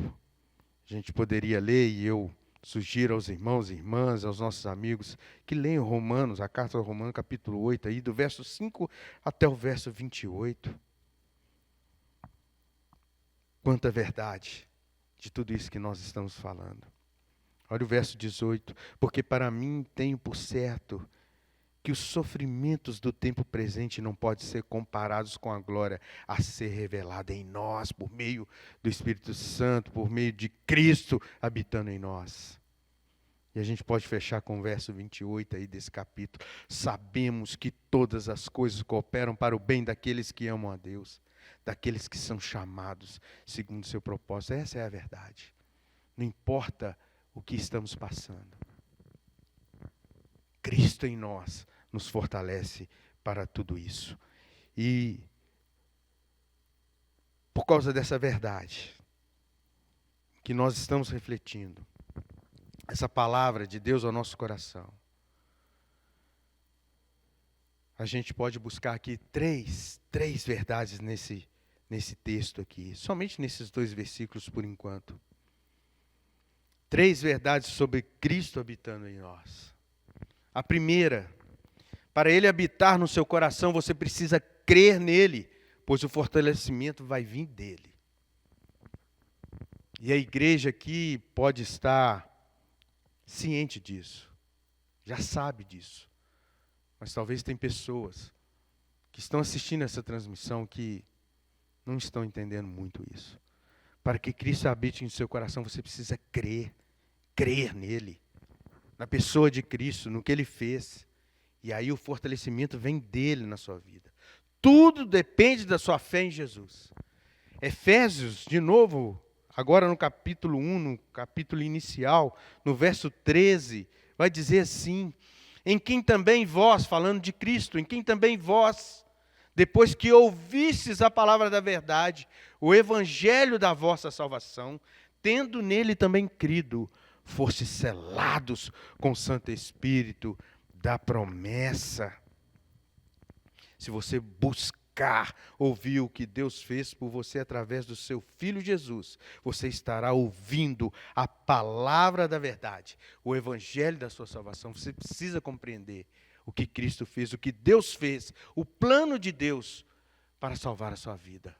a gente poderia ler, e eu sugiro aos irmãos e irmãs, aos nossos amigos, que leiam Romanos, a carta aos Romanos, capítulo 8, aí, do verso 5 até o verso 28. Quanta verdade de tudo isso que nós estamos falando. Olha o verso 18. Porque para mim tenho por certo que os sofrimentos do tempo presente não podem ser comparados com a glória a ser revelada em nós, por meio do Espírito Santo, por meio de Cristo habitando em nós. E a gente pode fechar com o verso 28 aí desse capítulo. Sabemos que todas as coisas cooperam para o bem daqueles que amam a Deus, daqueles que são chamados segundo o seu propósito. Essa é a verdade. Não importa o que estamos passando. Cristo em nós nos fortalece para tudo isso. E por causa dessa verdade, que nós estamos refletindo, essa palavra de Deus ao nosso coração, a gente pode buscar aqui três verdades nesse texto aqui, somente nesses 2 versículos por enquanto. 3 verdades sobre Cristo habitando em nós. A primeira, para Ele habitar no seu coração, você precisa crer nele, pois o fortalecimento vai vir dele. E a igreja aqui pode estar ciente disso, já sabe disso. Mas talvez tem pessoas que estão assistindo essa transmissão que não estão entendendo muito isso. Para que Cristo habite em seu coração, você precisa crer nele, na pessoa de Cristo, no que Ele fez. E aí o fortalecimento vem dele na sua vida. Tudo depende da sua fé em Jesus. Efésios, de novo, agora no capítulo 1, no capítulo inicial, no verso 13, vai dizer assim: em quem também vós, falando de Cristo, em quem também vós, depois que ouvistes a palavra da verdade, o evangelho da vossa salvação, tendo nele também crido, fostes selados com o Santo Espírito da promessa. Se você buscar ouvir o que Deus fez por você através do seu Filho Jesus, você estará ouvindo a palavra da verdade, o evangelho da sua salvação. Você precisa compreender o que Cristo fez, o que Deus fez, o plano de Deus para salvar a sua vida.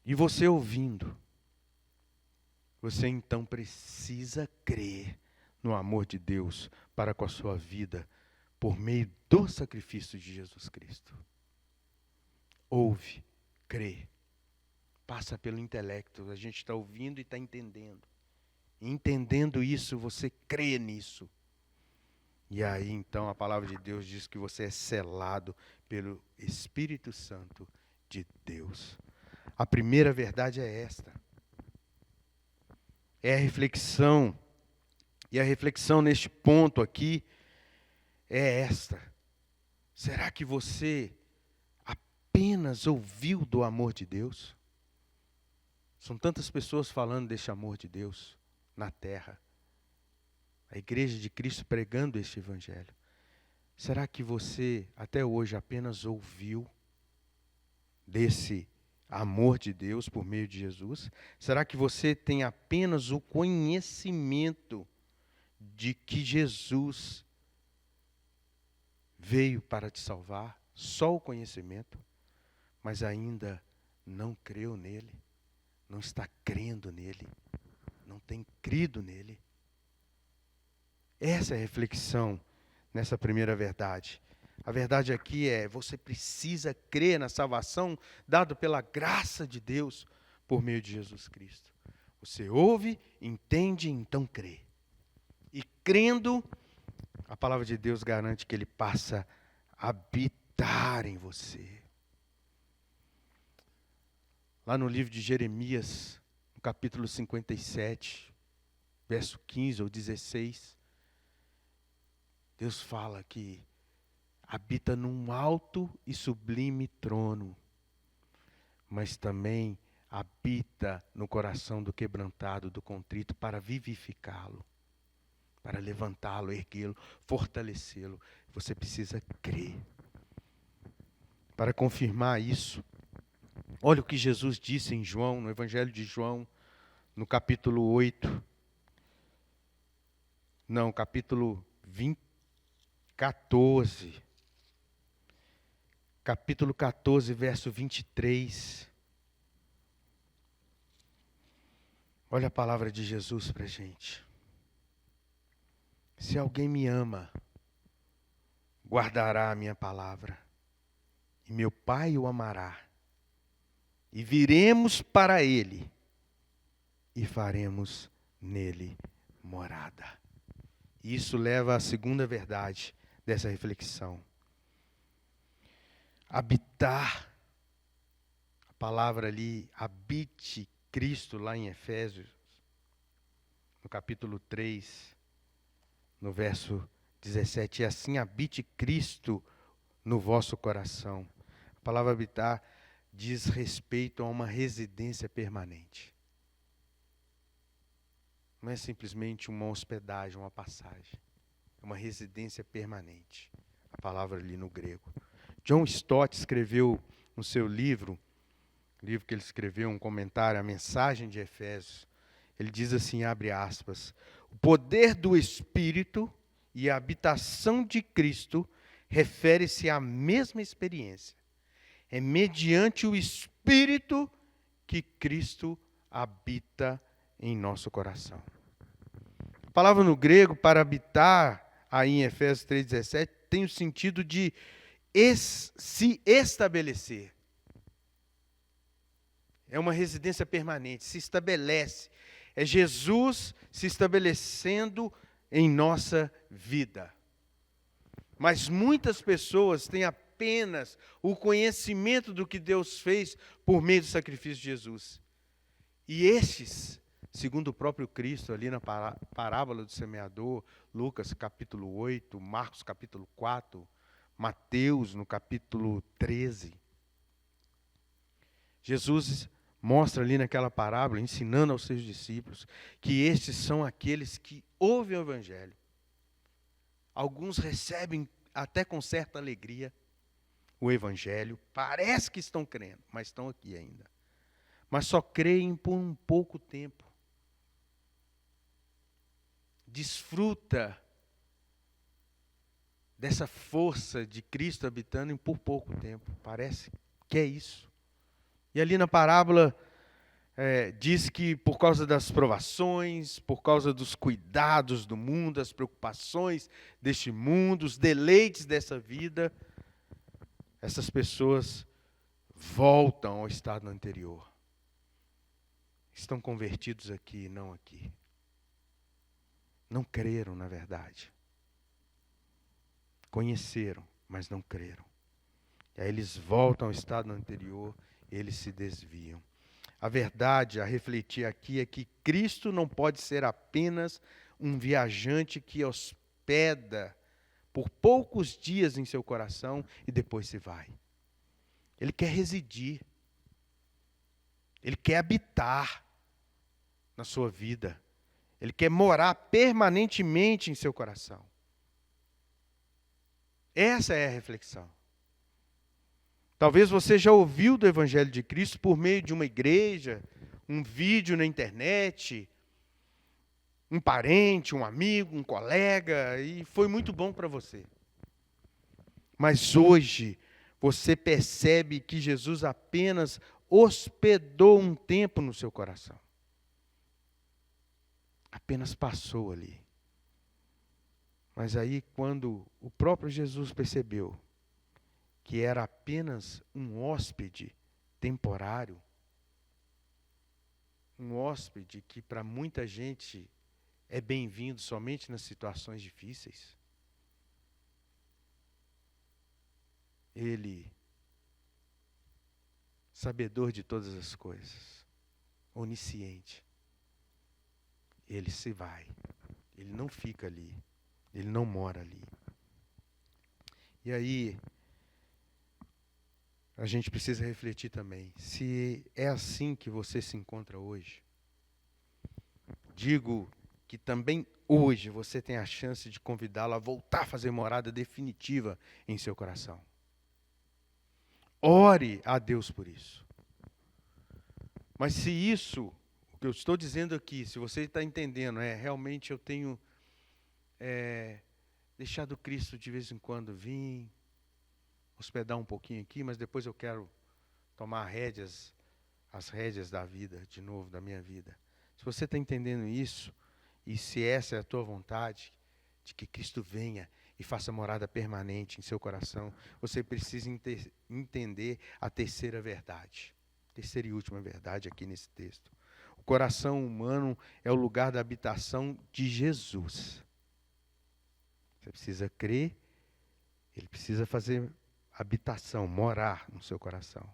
E você ouvindo, você então precisa crer no amor de Deus para com a sua vida, por meio do sacrifício de Jesus Cristo. Ouve, crê, passa pelo intelecto, a gente está ouvindo e está entendendo. E entendendo isso, você crê nisso. E aí então a palavra de Deus diz que você é selado pelo Espírito Santo de Deus. A primeira verdade é esta. É a reflexão. E a reflexão neste ponto aqui é esta. Será que você apenas ouviu do amor de Deus? São tantas pessoas falando deste amor de Deus na terra. A igreja de Cristo pregando este evangelho. Será que você até hoje apenas ouviu desse amor de Deus por meio de Jesus? Será que você tem apenas o conhecimento de que Jesus veio para te salvar? Só o conhecimento, mas ainda não creu nele, não está crendo nele, não tem crido nele? Essa é a reflexão nessa primeira verdade. A verdade aqui é: você precisa crer na salvação dada pela graça de Deus por meio de Jesus Cristo. Você ouve, entende, então crê. E crendo, a palavra de Deus garante que Ele passa a habitar em você. Lá no livro de Jeremias, no capítulo 57, verso 15 ou 16, Deus fala que habita num alto e sublime trono, mas também habita no coração do quebrantado, do contrito, para vivificá-lo, para levantá-lo, erguê-lo, fortalecê-lo. Você precisa crer. Para confirmar isso, olha o que Jesus disse em João, no Evangelho de João, no capítulo 8. Não, capítulo 14. Capítulo 14, verso 23. Olha a palavra de Jesus para a gente. Se alguém me ama, guardará a minha palavra, e meu Pai o amará, e viremos para ele, e faremos nele morada. Isso leva à segunda verdade dessa reflexão. Habitar, a palavra ali, habite Cristo, lá em Efésios, no capítulo 3, no verso 17, e assim habite Cristo no vosso coração. A palavra habitar diz respeito a uma residência permanente. Não é simplesmente uma hospedagem, uma passagem. É uma residência permanente. A palavra ali no grego. John Stott escreveu no seu livro que ele escreveu, um comentário, a mensagem de Efésios. Ele diz assim, abre aspas, o poder do Espírito e a habitação de Cristo refere-se à mesma experiência. É mediante o Espírito que Cristo habita em nosso coração. A palavra no grego para habitar, aí em Efésios 3,17, tem o sentido de se estabelecer. É uma residência permanente, se estabelece. É Jesus se estabelecendo em nossa vida. Mas muitas pessoas têm apenas o conhecimento do que Deus fez por meio do sacrifício de Jesus. E estes, segundo o próprio Cristo, ali na parábola do semeador, Lucas capítulo 8, Marcos capítulo 4, Mateus no capítulo 13. Jesus mostra ali naquela parábola, ensinando aos seus discípulos, que estes são aqueles que ouvem o Evangelho. Alguns recebem até com certa alegria o Evangelho, parece que estão crendo, mas estão aqui ainda. Mas só creem por um pouco tempo. Desfruta dessa força de Cristo habitando por pouco tempo. Parece que é isso. E ali na parábola diz que por causa das provações, por causa dos cuidados do mundo, as preocupações deste mundo, os deleites dessa vida, essas pessoas voltam ao estado anterior. Estão convertidos aqui, não aqui. Não creram, na verdade. Conheceram, mas não creram. E aí eles voltam ao estado anterior, eles se desviam. A verdade a refletir aqui é que Cristo não pode ser apenas um viajante que hospeda por poucos dias em seu coração e depois se vai. Ele quer residir. Ele quer habitar na sua vida. Ele quer morar permanentemente em seu coração. Essa é a reflexão. Talvez você já ouviu do Evangelho de Cristo por meio de uma igreja, um vídeo na internet, um parente, um amigo, um colega, e foi muito bom para você. Mas hoje, você percebe que Jesus apenas hospedou um tempo no seu coração. Apenas passou ali. Mas aí, quando o próprio Jesus percebeu que era apenas um hóspede temporário, um hóspede que para muita gente é bem-vindo somente nas situações difíceis, ele, sabedor de todas as coisas, onisciente, ele se vai, ele não fica ali, ele não mora ali. E aí, a gente precisa refletir também, se é assim que você se encontra hoje. Digo que também hoje você tem a chance de convidá-lo a voltar a fazer morada definitiva em seu coração. Ore a Deus por isso. Mas se isso, o que eu estou dizendo aqui, se você está entendendo, realmente eu tenho deixado Cristo de vez em quando vir, hospedar um pouquinho aqui, mas depois eu quero tomar as rédeas da vida, de novo, da minha vida. Se você está entendendo isso, e se essa é a tua vontade, de que Cristo venha e faça morada permanente em seu coração, você precisa entender a terceira verdade, terceira e última verdade aqui nesse texto. O coração humano é o lugar da habitação de Jesus. Você precisa crer, ele precisa fazer habitação, morar no seu coração.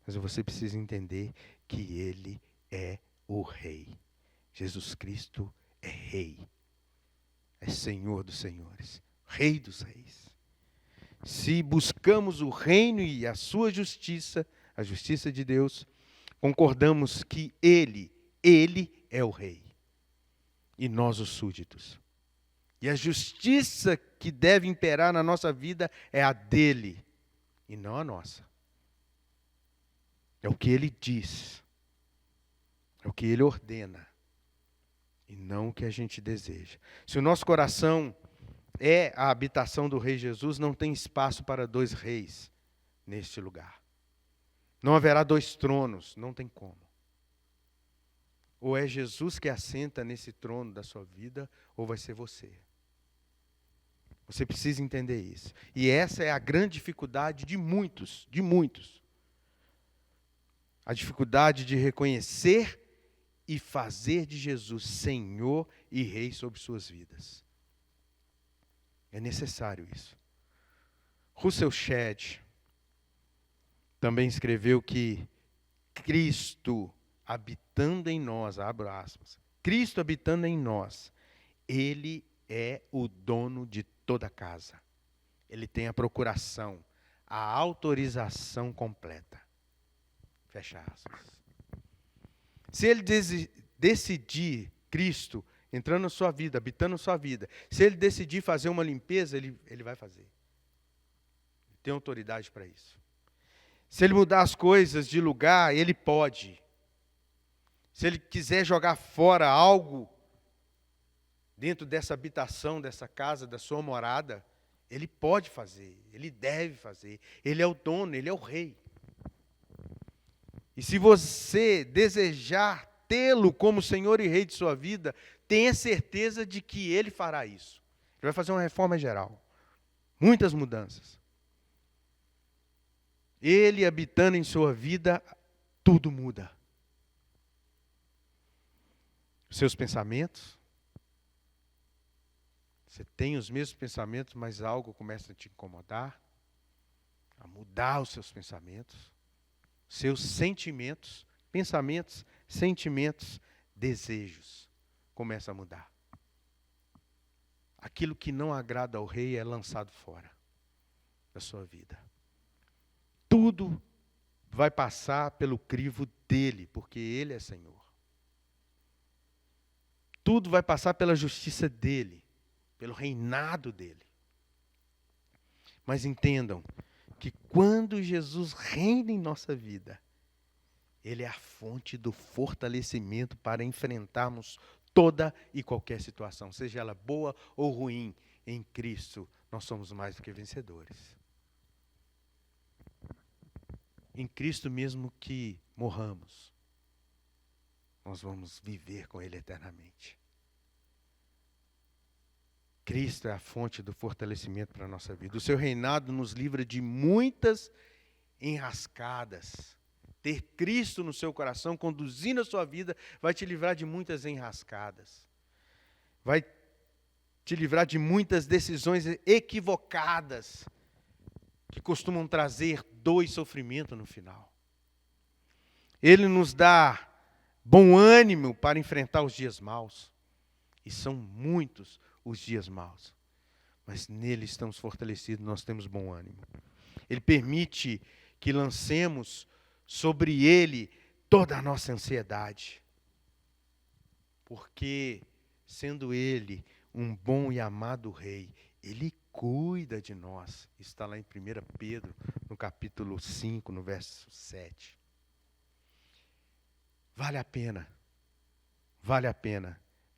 Mas você precisa entender que ele é o Rei. Jesus Cristo é Rei. É Senhor dos senhores, Rei dos reis. Se buscamos o reino e a sua justiça, a justiça de Deus, concordamos que Ele é o Rei, e nós os súditos. E a justiça que deve imperar na nossa vida é a dele, e não a nossa. É o que Ele diz, é o que Ele ordena, e não o que a gente deseja. Se o nosso coração é a habitação do Rei Jesus, não tem espaço para dois reis neste lugar. Não haverá dois tronos, não tem como. Ou é Jesus que assenta nesse trono da sua vida, ou vai ser você. Você precisa entender isso. E essa é a grande dificuldade de muitos, de muitos. A dificuldade de reconhecer e fazer de Jesus Senhor e Rei sobre suas vidas. É necessário isso. Russell Shedd também escreveu que Cristo habitando em nós, abro aspas, Cristo habitando em nós, Ele é o dono de toda a casa. Ele tem a procuração, a autorização completa. Fecha aspas. Se Ele decidir, Cristo, entrando na sua vida, habitando na sua vida, se Ele decidir fazer uma limpeza, Ele vai fazer. Ele tem autoridade para isso. Se Ele mudar as coisas de lugar, Ele pode. Se Ele quiser jogar fora algo dentro dessa habitação, dessa casa, da sua morada, Ele pode fazer, Ele deve fazer. Ele é o dono, Ele é o Rei. E se você desejar tê-lo como Senhor e Rei de sua vida, tenha certeza de que Ele fará isso. Ele vai fazer uma reforma geral. Muitas mudanças. Ele habitando em sua vida, tudo muda. Seus pensamentos. Você tem os mesmos pensamentos, mas algo começa a te incomodar, a mudar os seus pensamentos, seus sentimentos, pensamentos, sentimentos, desejos, começa a mudar. Aquilo que não agrada ao Rei é lançado fora da sua vida. Tudo vai passar pelo crivo dele, porque Ele é Senhor. Tudo vai passar pela justiça dele, pelo reinado dele. Mas entendam que quando Jesus reina em nossa vida, Ele é a fonte do fortalecimento para enfrentarmos toda e qualquer situação, seja ela boa ou ruim. Em Cristo, nós somos mais do que vencedores. Em Cristo, mesmo que morramos, nós vamos viver com Ele eternamente. Cristo é a fonte do fortalecimento para a nossa vida. O seu reinado nos livra de muitas enrascadas. Ter Cristo no seu coração, conduzindo a sua vida, vai te livrar de muitas enrascadas. Vai te livrar de muitas decisões equivocadas, que costumam trazer dor e sofrimento no final. Ele nos dá bom ânimo para enfrentar os dias maus. E são muitos os dias maus. Mas nele estamos fortalecidos, nós temos bom ânimo. Ele permite que lancemos sobre ele toda a nossa ansiedade. Porque, sendo ele um bom e amado Rei, ele cuida de nós. Está lá em 1 Pedro, no capítulo 5, no verso 7. Vale a pena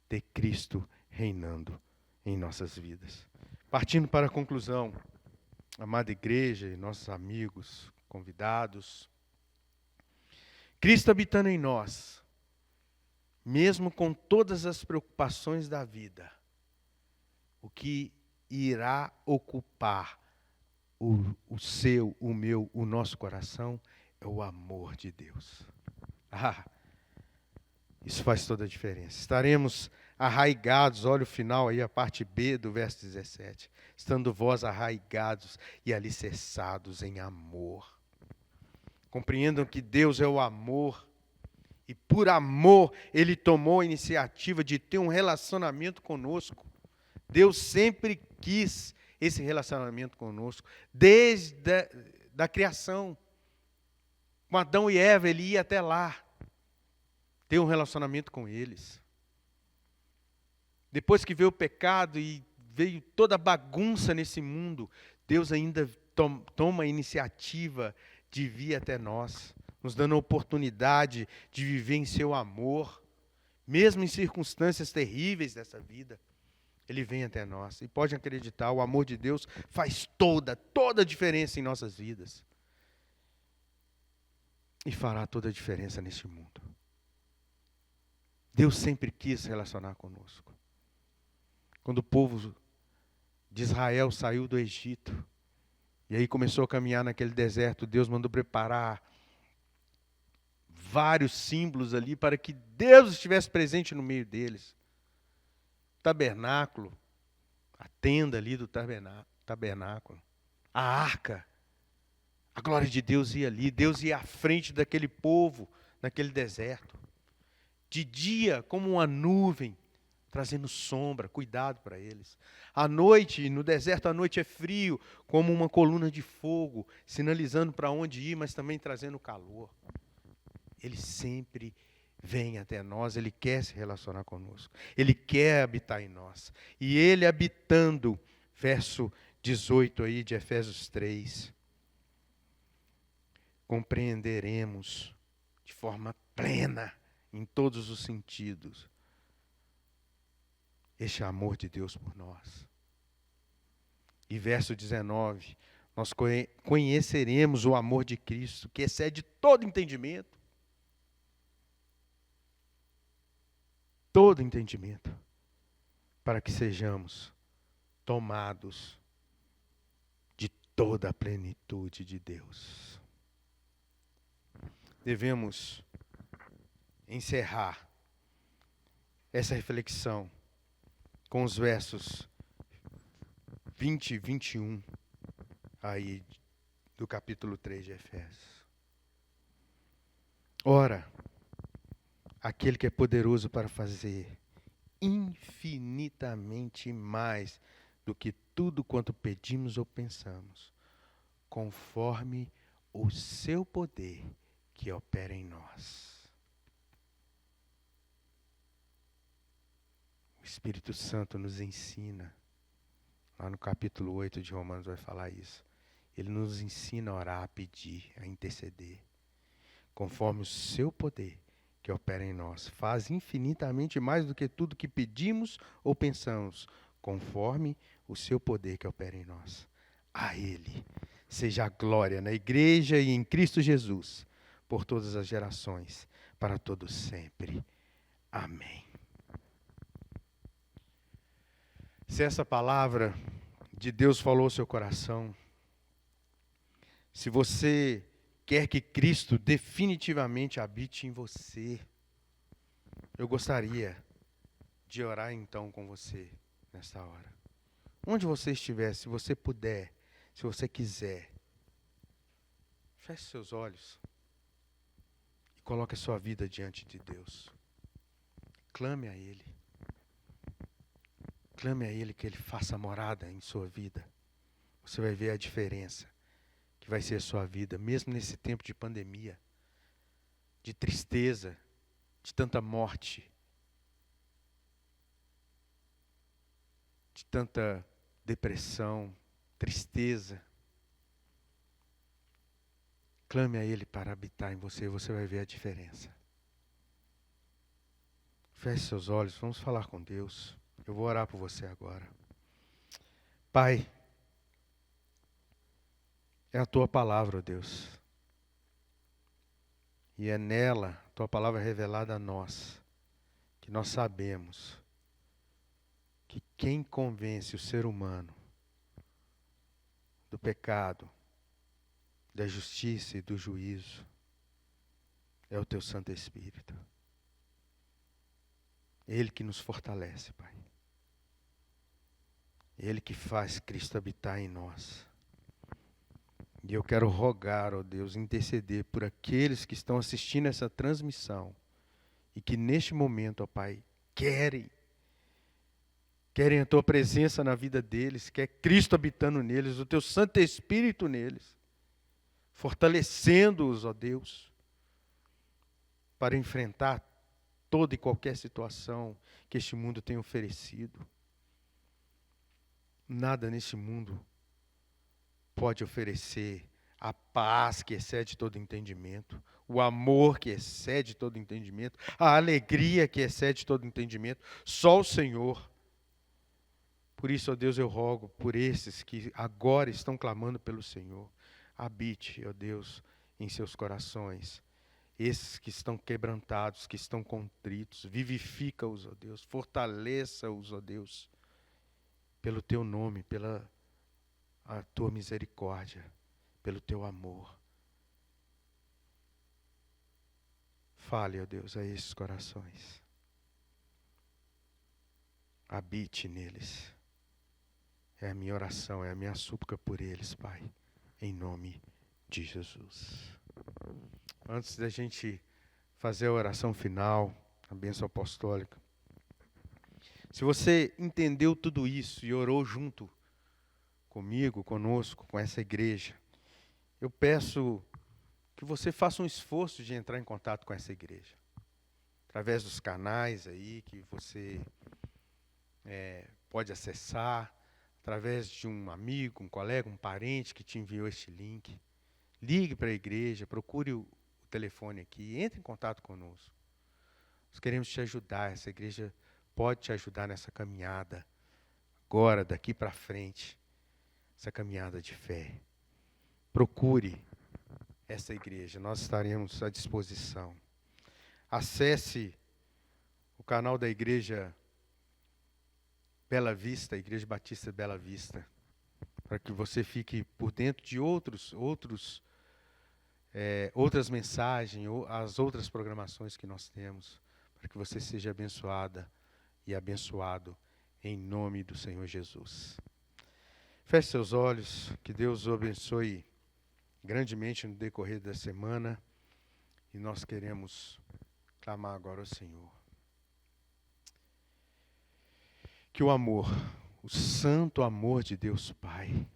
ter Cristo reinando em nossas vidas. Partindo para a conclusão, amada igreja e nossos amigos, convidados, Cristo habitando em nós, mesmo com todas as preocupações da vida, o que irá ocupar o seu, o meu, o nosso coração é o amor de Deus. Isso faz toda a diferença. Estaremos arraigados, olha o final aí, a parte B do verso 17. Estando vós arraigados e alicerçados em amor. Compreendam que Deus é o amor. E por amor, Ele tomou a iniciativa de ter um relacionamento conosco. Deus sempre quis esse relacionamento conosco, desde a criação. Com Adão e Eva, ele ia até lá, ter um relacionamento com eles. Depois que veio o pecado e veio toda a bagunça nesse mundo, Deus ainda toma a iniciativa de vir até nós, nos dando a oportunidade de viver em seu amor, mesmo em circunstâncias terríveis dessa vida. Ele vem até nós. E pode acreditar, o amor de Deus faz toda a diferença em nossas vidas. E fará toda a diferença neste mundo. Deus sempre quis se relacionar conosco. Quando o povo de Israel saiu do Egito, e aí começou a caminhar naquele deserto, Deus mandou preparar vários símbolos ali para que Deus estivesse presente no meio deles. Tabernáculo, a tenda ali do tabernáculo, a arca, a glória de Deus ia ali, Deus ia à frente daquele povo, naquele deserto. De dia, como uma nuvem, trazendo sombra, cuidado para eles. À noite, no deserto, à noite é frio, como uma coluna de fogo, sinalizando para onde ir, mas também trazendo calor. Ele sempre vem até nós, Ele quer se relacionar conosco. Ele quer habitar em nós. E Ele habitando, verso 18 aí de Efésios 3, compreenderemos de forma plena, em todos os sentidos, este amor de Deus por nós. E verso 19, nós conheceremos o amor de Cristo, que excede todo entendimento. Todo entendimento, para que sejamos tomados de toda a plenitude de Deus. Devemos encerrar essa reflexão com os versos 20 e 21 aí do capítulo 3 de Efésios. Ora, aquele que é poderoso para fazer infinitamente mais do que tudo quanto pedimos ou pensamos, conforme o seu poder que opera em nós. O Espírito Santo nos ensina, lá no capítulo 8 de Romanos vai falar isso. Ele nos ensina a orar, a pedir, a interceder, conforme o seu poder que opera em nós. Faz infinitamente mais do que tudo que pedimos ou pensamos, conforme o seu poder que opera em nós. A Ele seja a glória na igreja e em Cristo Jesus, por todas as gerações, para todos sempre. Amém. Se essa palavra de Deus falou ao seu coração, se você quer que Cristo definitivamente habite em você, eu gostaria de orar então com você nesta hora. Onde você estiver, se você puder, se você quiser, feche seus olhos e coloque a sua vida diante de Deus. Clame a Ele. Clame a Ele que Ele faça morada em sua vida. Você vai ver a diferença que vai ser a sua vida, mesmo nesse tempo de pandemia, de tristeza, de tanta morte, de tanta depressão, tristeza. Clame a Ele para habitar em você, você vai ver a diferença. Feche seus olhos, vamos falar com Deus. Eu vou orar por você agora. Pai, é a Tua palavra, ó Deus. E é nela, a Tua palavra revelada a nós, que nós sabemos que quem convence o ser humano do pecado, da justiça e do juízo é o Teu Santo Espírito. Ele que nos fortalece, Pai. Ele que faz Cristo habitar em nós. E eu quero rogar, ó Deus, interceder por aqueles que estão assistindo essa transmissão e que neste momento, ó Pai, querem a Tua presença na vida deles, quer Cristo habitando neles, o Teu Santo Espírito neles. fortalecendo-os, ó Deus, para enfrentar toda e qualquer situação que este mundo tem oferecido. Nada nesse mundo pode oferecer a paz que excede todo entendimento, o amor que excede todo entendimento, a alegria que excede todo entendimento. Só o Senhor. Por isso, ó Deus, eu rogo por esses que agora estão clamando pelo Senhor. Habite, ó Deus, em seus corações. Esses que estão quebrantados, que estão contritos, vivifica-os, ó Deus, fortaleça-os, ó Deus, pelo teu nome, pela a tua misericórdia, pelo teu amor. Fale, ó Deus, a esses corações. Habite neles. É a minha oração, é a minha súplica por eles, Pai, em nome de Jesus. Antes da gente fazer a oração final, a bênção apostólica, se você entendeu tudo isso e orou junto comigo, conosco, com essa igreja, eu peço que você faça um esforço de entrar em contato com essa igreja, através dos canais aí que você pode acessar, através de um amigo, um colega, um parente que te enviou este link. Ligue para a igreja, procure o telefone aqui, entre em contato conosco. Nós queremos te ajudar, essa igreja pode te ajudar nessa caminhada, agora, daqui para frente, essa caminhada de fé. Procure essa igreja, nós estaremos à disposição. Acesse o canal da igreja Bela Vista, a Igreja Batista Bela Vista, para que você fique por dentro de outras mensagens, ou as outras programações que nós temos, para que você seja abençoada e abençoado em nome do Senhor Jesus. Feche seus olhos, que Deus o abençoe grandemente no decorrer da semana, e nós queremos clamar agora ao Senhor. Que o amor, o santo amor de Deus Pai,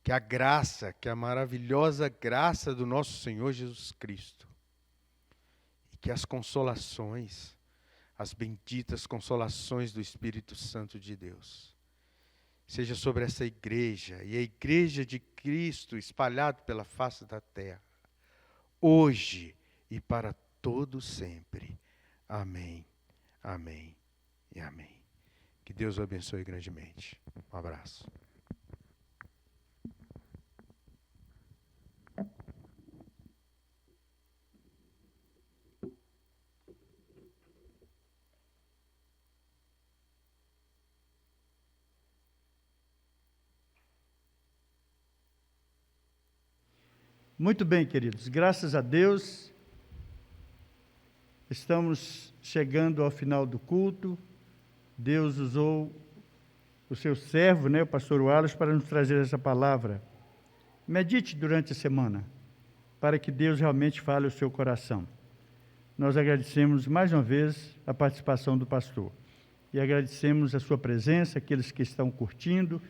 que a graça, que a maravilhosa graça do nosso Senhor Jesus Cristo, e que as consolações, as benditas consolações do Espírito Santo de Deus, seja sobre essa igreja e a igreja de Cristo espalhada pela face da terra, hoje e para todo sempre. Amém, amém e amém. Que Deus o abençoe grandemente. Um abraço. Muito bem, queridos. Graças a Deus, estamos chegando ao final do culto. Deus usou o seu servo, o pastor Wallace, para nos trazer essa palavra. Medite durante a semana, para que Deus realmente fale ao seu coração. Nós agradecemos mais uma vez a participação do pastor. E agradecemos a sua presença, aqueles que estão curtindo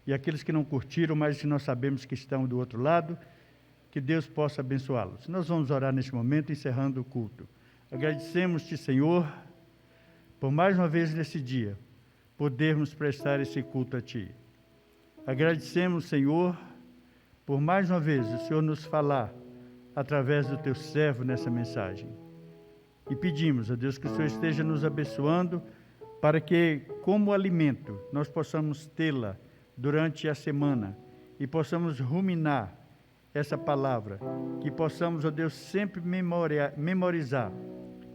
e aqueles que não curtiram, mas que nós sabemos que estão do outro lado. Que Deus possa abençoá-los. Nós vamos orar neste momento, encerrando o culto. Agradecemos-te, Senhor, por mais uma vez nesse dia, podermos prestar esse culto a Ti. Agradecemos, Senhor, por mais uma vez o Senhor nos falar através do Teu servo nessa mensagem. E pedimos a Deus que o Senhor esteja nos abençoando para que, como alimento, nós possamos tê-la durante a semana e possamos ruminar essa palavra, que possamos, ó Deus, sempre memorizar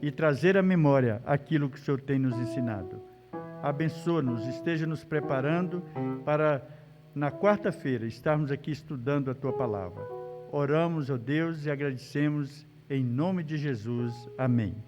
e trazer à memória aquilo que o Senhor tem nos ensinado. Abençoa-nos, esteja nos preparando para, na quarta-feira, estarmos aqui estudando a Tua palavra. Oramos, ó Deus, e agradecemos em nome de Jesus. Amém.